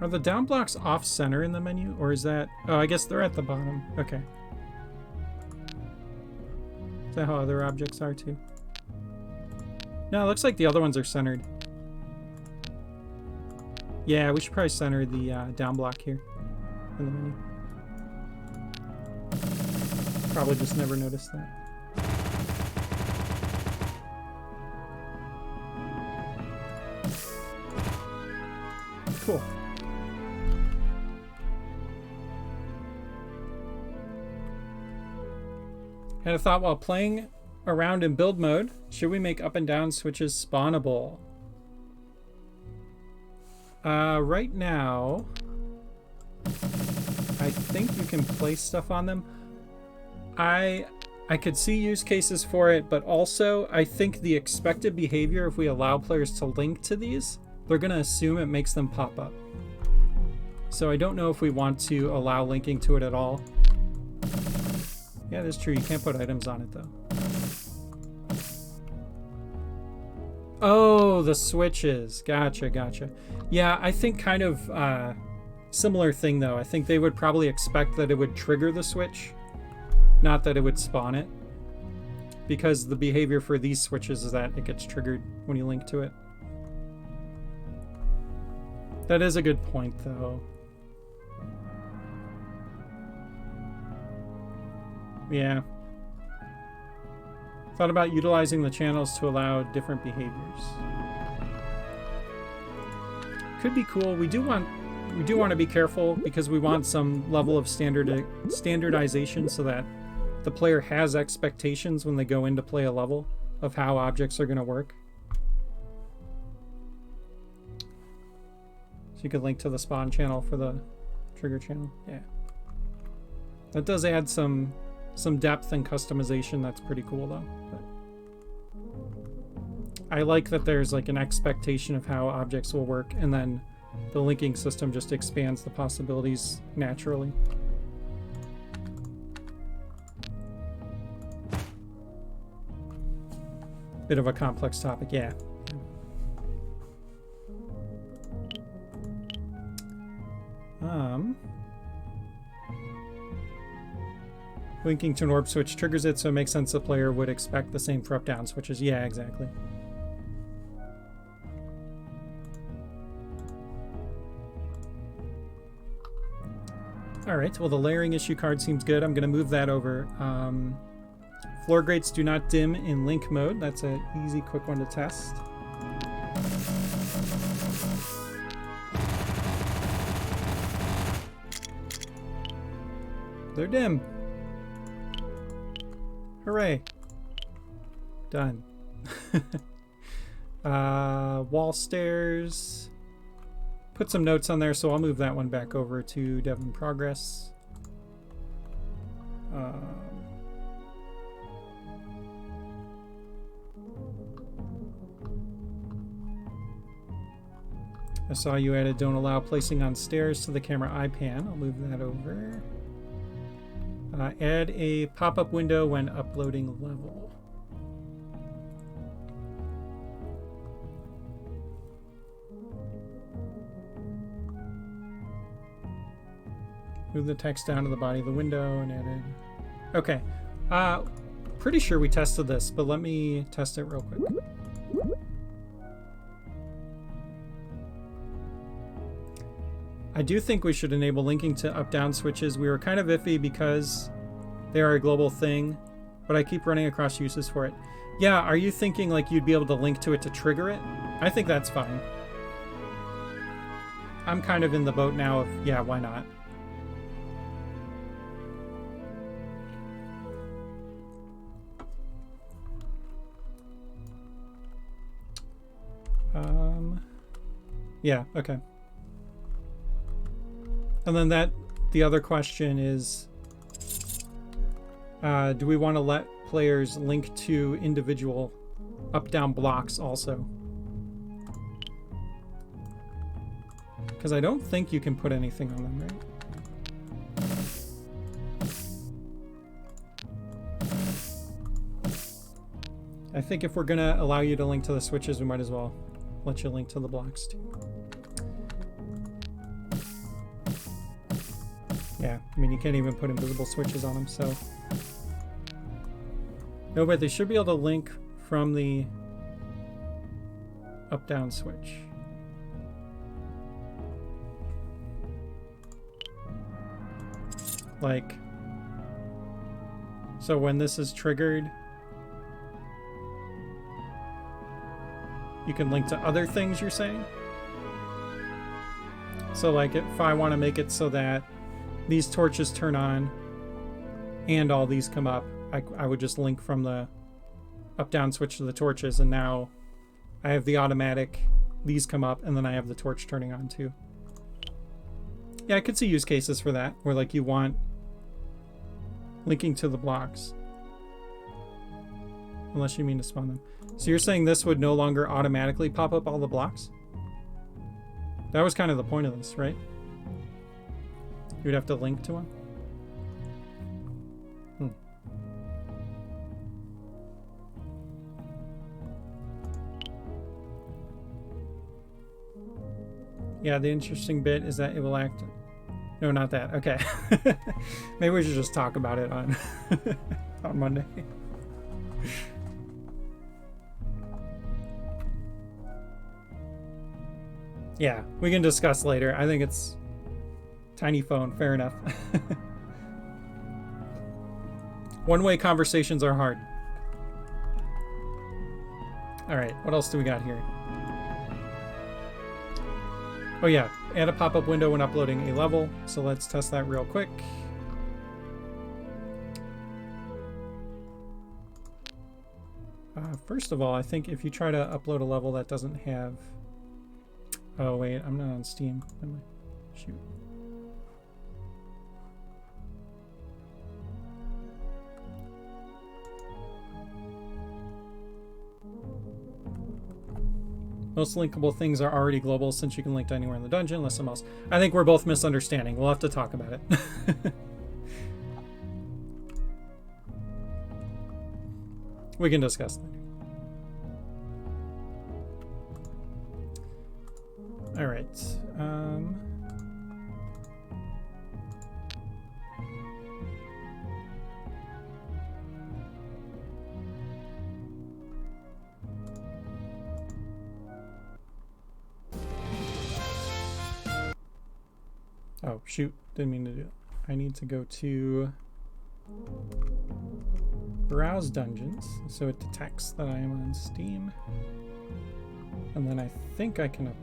Are the down blocks off center in the menu, or is that... Oh, I guess they're at the bottom. Okay. Is that how other objects are too? No, it looks like the other ones are centered. Yeah, we should probably center the down block here in the menu. Probably just never noticed that. Cool. Had a thought while playing around in build mode, should we make up and down switches spawnable? Right now, I think you can place stuff on them. I could see use cases for it, but also I think the expected behavior if we allow players to link to these, they're going to assume it makes them pop up. So I don't know if we want to allow linking to it at all. Yeah, that's true. You can't put items on it, though. Oh, the switches. Gotcha, gotcha. Yeah, I think kind of similar thing, though. I think they would probably expect that it would trigger the switch, not that it would spawn it. Because the behavior for these switches is that it gets triggered when you link to it. That is a good point, though. Yeah. Thought about utilizing the channels to allow different behaviors. Could be cool. We do want to be careful because we want some level of standardization so that the player has expectations when they go in to play a level of how objects are going to work. So you could link to the spawn channel for the trigger channel. Yeah. That does add some depth and customization. That's pretty cool though. But I like that there's like an expectation of how objects will work, and then the linking system just expands the possibilities naturally. Bit of a complex topic, yeah. Linking to an orb switch triggers it, so it makes sense the player would expect the same for up-down switches. Yeah, exactly. Alright, well the layering issue card seems good. I'm going to move that over. Floor grates do not dim in link mode. That's an easy, quick one to test. They're dim. Hooray. Done. Wall stairs. Put some notes on there, so I'll move that one back over to dev in progress. I saw you added don't allow placing on stairs to the camera eye pan. I'll move that over. Add a pop-up window when uploading level. Move the text down to the body of the window and edit. Okay. Pretty sure we tested this, but let me test it real quick. I do think we should enable linking to up-down switches. We were kind of iffy because they are a global thing, but I keep running across uses for it. Yeah, are you thinking like you'd be able to link to it to trigger it? I think that's fine. I'm kind of in the boat now of, yeah, why not? Yeah, okay. And then the other question is, do we want to let players link to individual up-down blocks also? Because I don't think you can put anything on them, right? I think if we're going to allow you to link to the switches, we might as well let you link to the blocks too. Yeah, I mean, you can't even put invisible switches on them, so... No, but they should be able to link from the up-down switch. Like... So when this is triggered, you can link to other things, you're saying? So like if I want to make it so that these torches turn on and all these come up, I would just link from the up-down switch to the torches, and now I have the automatic, these come up, and then I have the torch turning on too. Yeah, I could see use cases for that, where like you want linking to the blocks. Unless you mean to spawn them. So you're saying this would no longer automatically pop up all the blocks? That was kind of the point of this, right? You'd have to link to one? Yeah, the interesting bit is that it will act... No, not that. Okay. Maybe we should just talk about it on, on Monday. Yeah, we can discuss later. I think it's tiny phone. Fair enough. One-way conversations are hard. All right, what else do we got here? Oh yeah, add a pop-up window when uploading a level. So let's test that real quick. First of all, I think if you try to upload a level that doesn't have... Oh wait, I'm not on Steam. Am I? Shoot. Most linkable things are already global since you can link to anywhere in the dungeon, unless something else. I think we're both misunderstanding. We'll have to talk about it. We can discuss that. All right. Oh, shoot. Didn't mean to do it. I need to go to Browse Dungeons, so it detects that I am on Steam. And then I think I can upload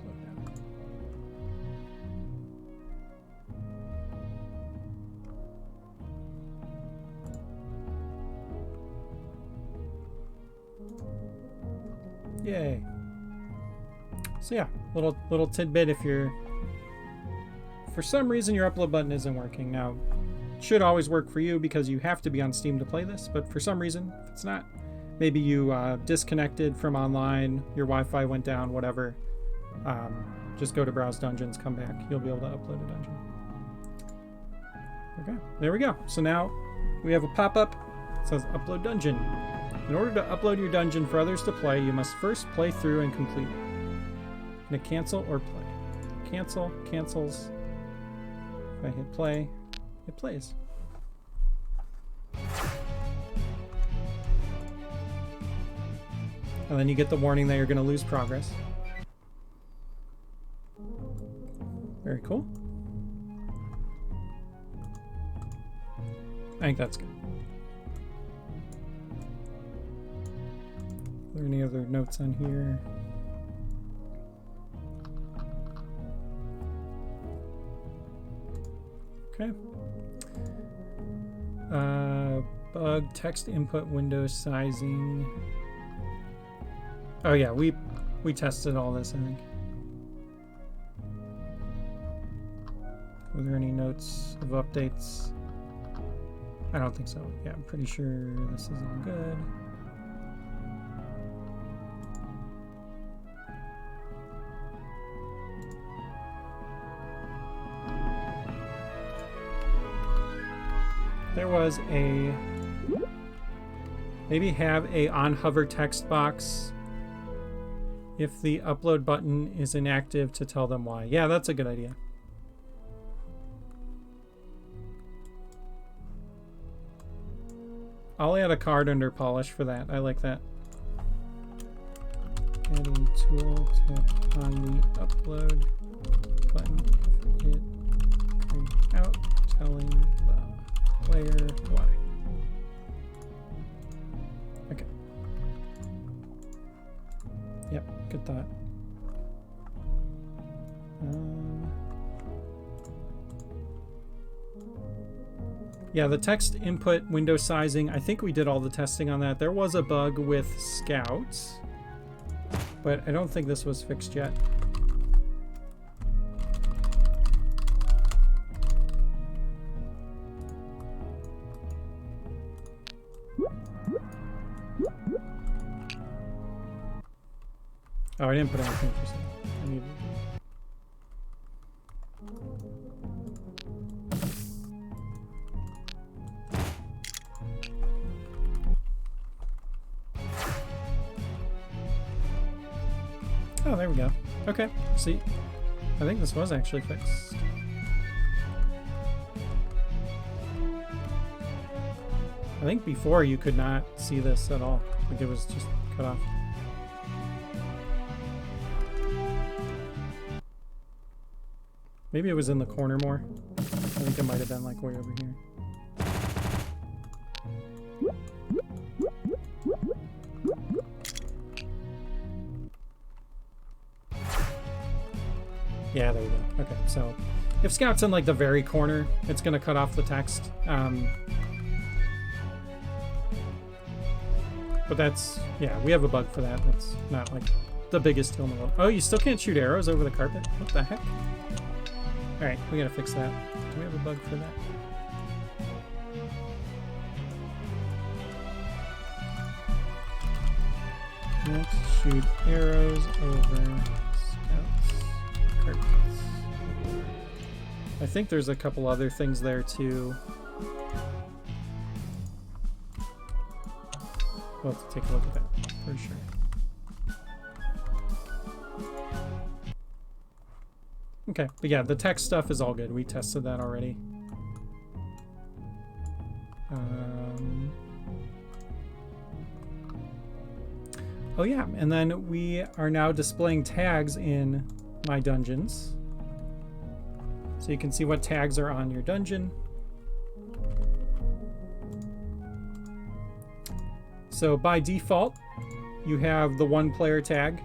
that. Yay. So yeah, little tidbit if you're, for some reason your upload button isn't working. Now, it should always work for you because you have to be on Steam to play this, but for some reason, if it's not, maybe you disconnected from online, your Wi-Fi went down, whatever, just go to Browse Dungeons, come back, you'll be able to upload a dungeon. Okay, there we go. So now we have a pop-up that says Upload Dungeon. In order to upload your dungeon for others to play, you must first play through and complete it. Gonna cancel or play. Cancel, cancels. If I hit play, it plays. And then you get the warning that you're gonna lose progress. Very cool. I think that's good. Are there any other notes on here? Okay. Bug, text input window sizing. Oh yeah, we tested all this, I think. Were there any notes of updates? I don't think so. Yeah, I'm pretty sure this is all good. There was a, maybe have a on hover text box if the upload button is inactive to tell them why. Yeah, that's a good idea. I'll add a card under polish for that. I like that. Adding tooltip on the upload button if it grayed out, telling the player why. Okay. Yep, good thought. Yeah, the text input window sizing, I think we did all the testing on that. There was a bug with Scouts, but I don't think this was fixed yet. Oh, I didn't put anything for sale. I need... Oh, there we go. Okay, see, I think this was actually fixed. I think before you could not see this at all. Like it was just cut off. Maybe it was in the corner more. I think it might have been like way over here. Yeah, there we go. Okay, so if Scout's in like the very corner, it's gonna cut off the text. But that's, yeah, we have a bug for that. That's not like the biggest deal in the world. Oh, you still can't shoot arrows over the carpet? What the heck? Alright, we gotta fix that. Do we have a bug for that? Let's shoot arrows over carpets. I think there's a couple other things there too. We'll have to take a look at that for sure. Okay, but yeah, the text stuff is all good. We tested that already. Oh yeah, and then we are now displaying tags in my dungeons. So you can see what tags are on your dungeon. So by default, you have the 1 player tag,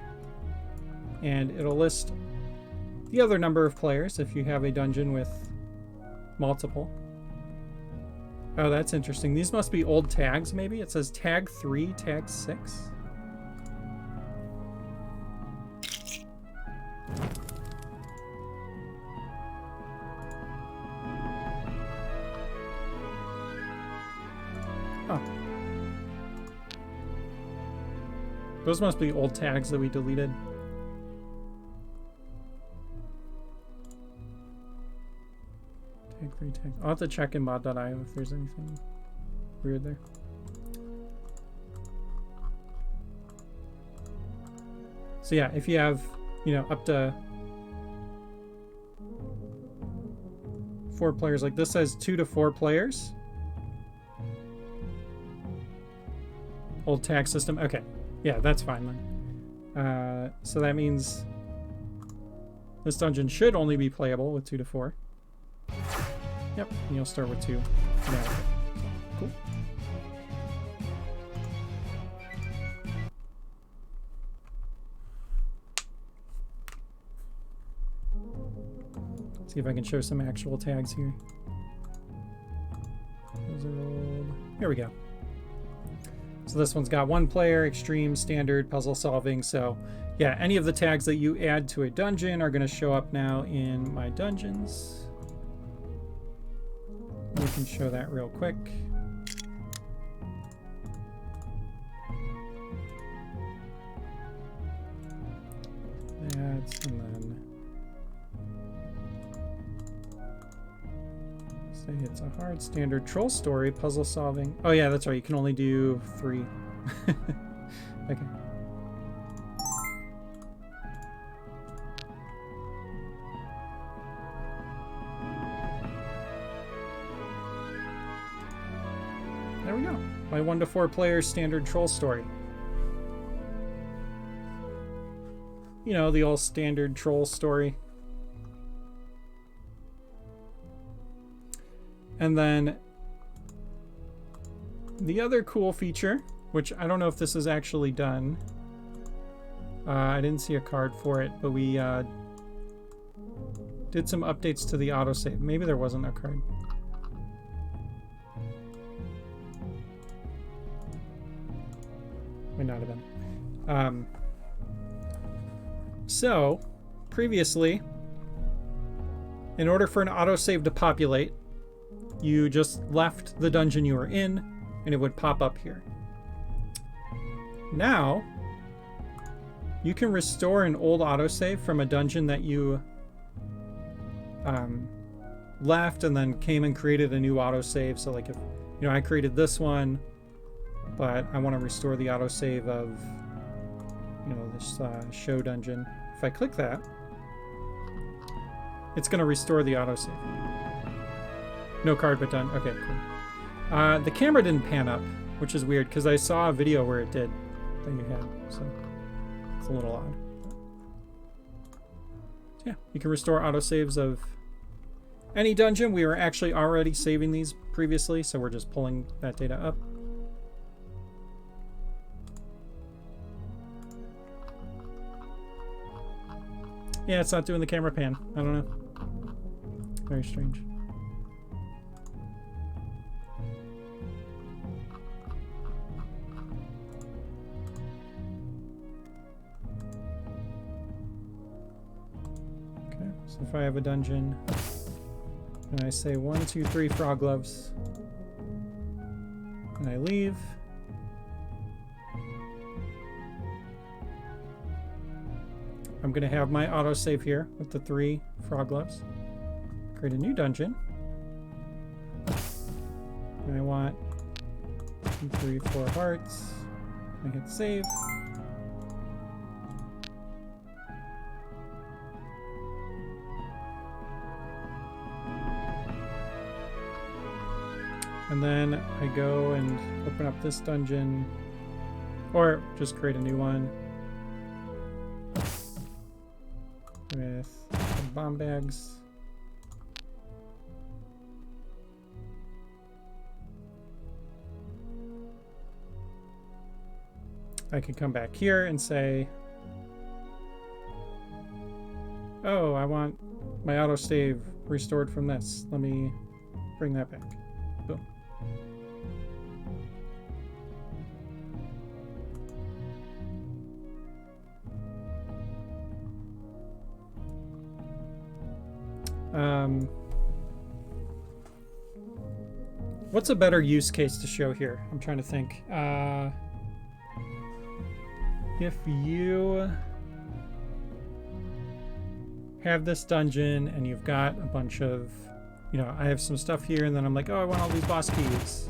and it'll list the other number of players if you have a dungeon with multiple. Oh, that's interesting. These must be old tags, maybe? It says tag 3, tag 6. Oh. Those must be old tags that we deleted. Tag 3 tag. I'll have to check in mod.io if there's anything weird there. So yeah, if you have, you know, up to 4 players, like this says 2 to 4 players. Old tag system. Okay. Yeah, that's fine then. So that means this dungeon should only be playable with 2 to 4. Yep, and you'll start with 2. Yeah, okay. Cool. See if I can show some actual tags here. Those are old. Here we go. So this one's got 1 player, extreme, standard, puzzle solving. So yeah, any of the tags that you add to a dungeon are going to show up now in my dungeons. We can show that real quick. That's, and then say it's a hard, standard, troll story, puzzle solving. Oh yeah, that's right, you can only do 3. Okay. There we go. My 1 to 4 player standard troll story. You know, the old standard troll story. And then the other cool feature, which I don't know if this is actually done. I didn't see a card for it, but we did some updates to the autosave. Maybe there wasn't a card. Might not have been. So, previously, in order for an autosave to populate, you just left the dungeon you were in, and it would pop up here. Now, you can restore an old autosave from a dungeon that you left and then came and created a new autosave. So like if, you know, I created this one, but I want to restore the autosave of, you know, this show dungeon. If I click that, it's going to restore the autosave. No card, but done. Okay, cool. The camera didn't pan up, which is weird because I saw a video where it did that you had, so it's a little odd. Yeah, you can restore autosaves of any dungeon. We were actually already saving these previously, so we're just pulling that data up. Yeah, it's not doing the camera pan. I don't know. Very strange. Okay, so if I have a dungeon and I say 1, 2, 3 frog gloves and I leave, I'm going to have my autosave here with the 3 frog gloves. Create a new dungeon. And I want 2, 3, 4 hearts. I hit save. And then I go and open up this dungeon, or just create a new one with some bomb bags. I could come back here and say, oh, I want my autosave restored from this. Let me bring that back. Boom. What's a better use case to show here? I'm trying to think. If you have this dungeon and you've got a bunch of, you know, I have some stuff here and then I'm like, oh, I want all these boss keys.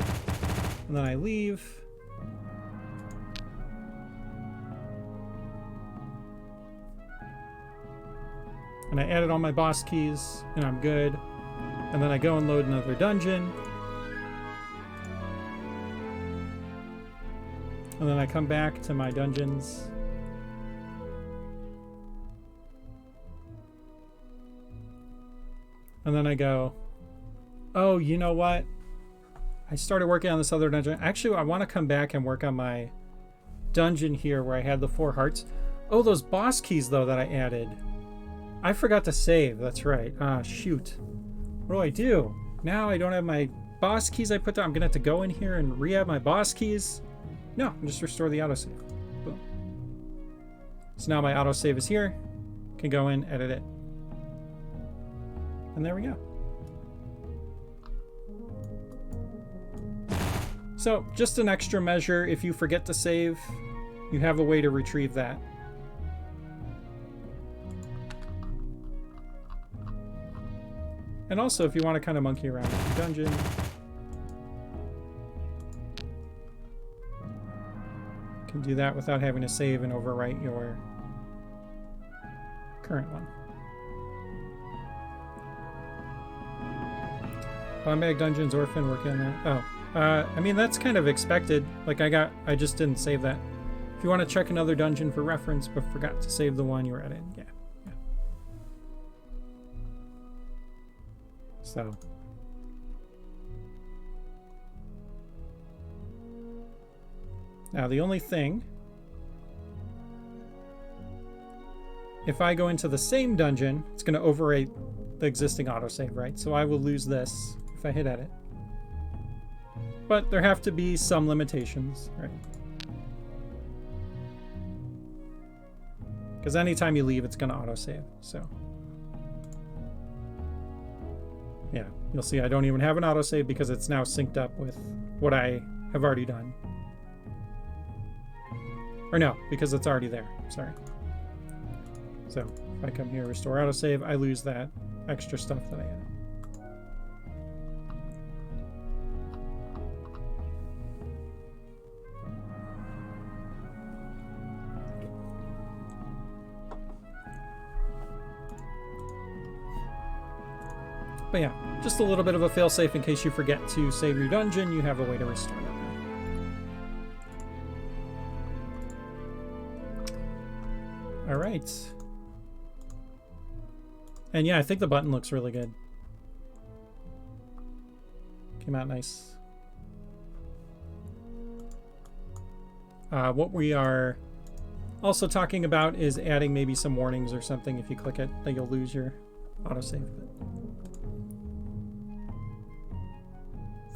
And then I leave. And I added all my boss keys and I'm good. And then I go and load another dungeon. And then I come back to my dungeons. And then I go, oh, you know what? I started working on this other dungeon. Actually, I want to come back and work on my dungeon here where I had the 4 hearts. Oh, those boss keys, though, that I added. I forgot to save. That's right. Ah, shoot. What do I do? Now I don't have my boss keys I put down. I'm going to have to go in here and re-add my boss keys. No, just restore the autosave. Boom. So now my autosave is here. Can go in, edit it. And there we go. So just an extra measure. If you forget to save, you have a way to retrieve that. And also if you want to kind of monkey around with the dungeon, you can do that without having to save and overwrite your current one. Bombag Dungeons, Orphan, working on that. Oh, I mean, that's kind of expected. Like, I just didn't save that. If you want to check another dungeon for reference, but forgot to save the one you were editing, yeah. So. Now, the only thing, if I go into the same dungeon, it's going to overwrite the existing autosave, right? So I will lose this if I hit edit. But there have to be some limitations, right? Because anytime you leave, it's going to autosave, so. Yeah, you'll see I don't even have an autosave because it's now synced up with what I have already done. Or no, because it's already there, sorry. So, if I come here, restore autosave, I lose that extra stuff that I added. But yeah, just a little bit of a failsafe in case you forget to save your dungeon, you have a way to restore that now. Alright. And yeah, I think the button looks really good. Came out nice. What we are also talking about is adding maybe some warnings or something. If you click it, that you'll lose your autosave.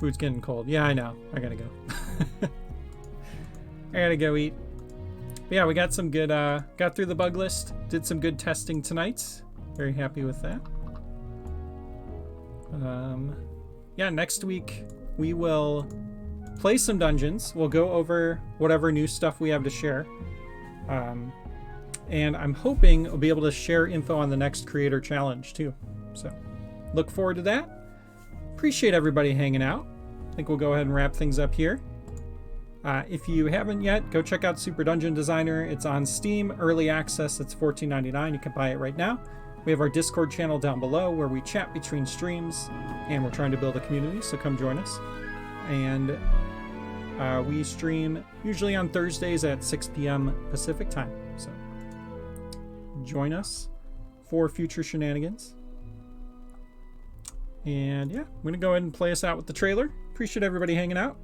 Food's getting cold. Yeah, I know. I gotta go. I gotta go eat. But yeah, we got some good, got through the bug list. Did some good testing tonight. Very happy with that. Yeah, next week we will play some dungeons. We'll go over whatever new stuff we have to share. And I'm hoping we'll be able to share info on the next creator challenge too. So look forward to that. Appreciate everybody hanging out. I think we'll go ahead and wrap things up here. If you haven't yet, go check out Super Dungeon Designer. It's on Steam, early access. It's $14.99. You can buy it right now. We have our Discord channel down below where we chat between streams, and we're trying to build a community, so come join us. And we stream usually on Thursdays at 6 p.m. Pacific time. So join us for future shenanigans. And yeah, I'm going to go ahead and play us out with the trailer. Appreciate everybody hanging out.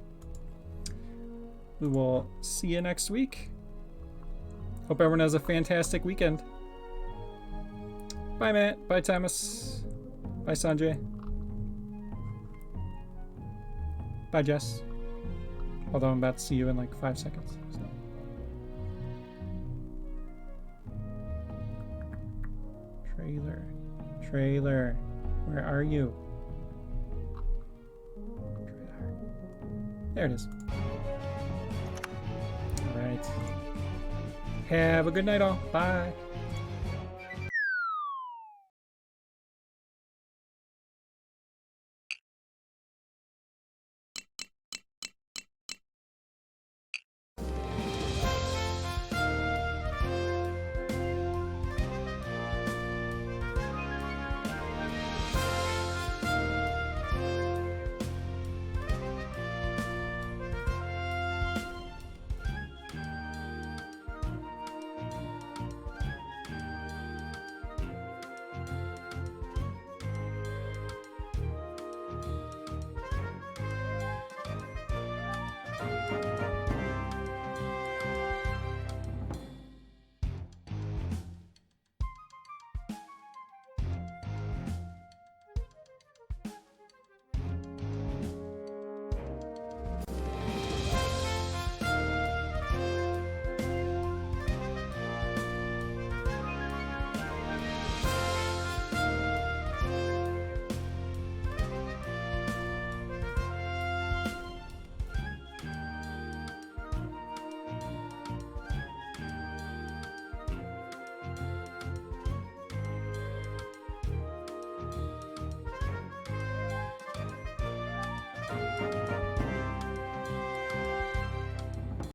We will see you next week. Hope everyone has a fantastic weekend. Bye, Matt. Bye, Thomas. Bye, Sanjay. Bye, Jess. Although I'm about to see you in like 5 seconds. So. Trailer. Where are you? Trailer. There it is. All right. Have a good night, all. Bye.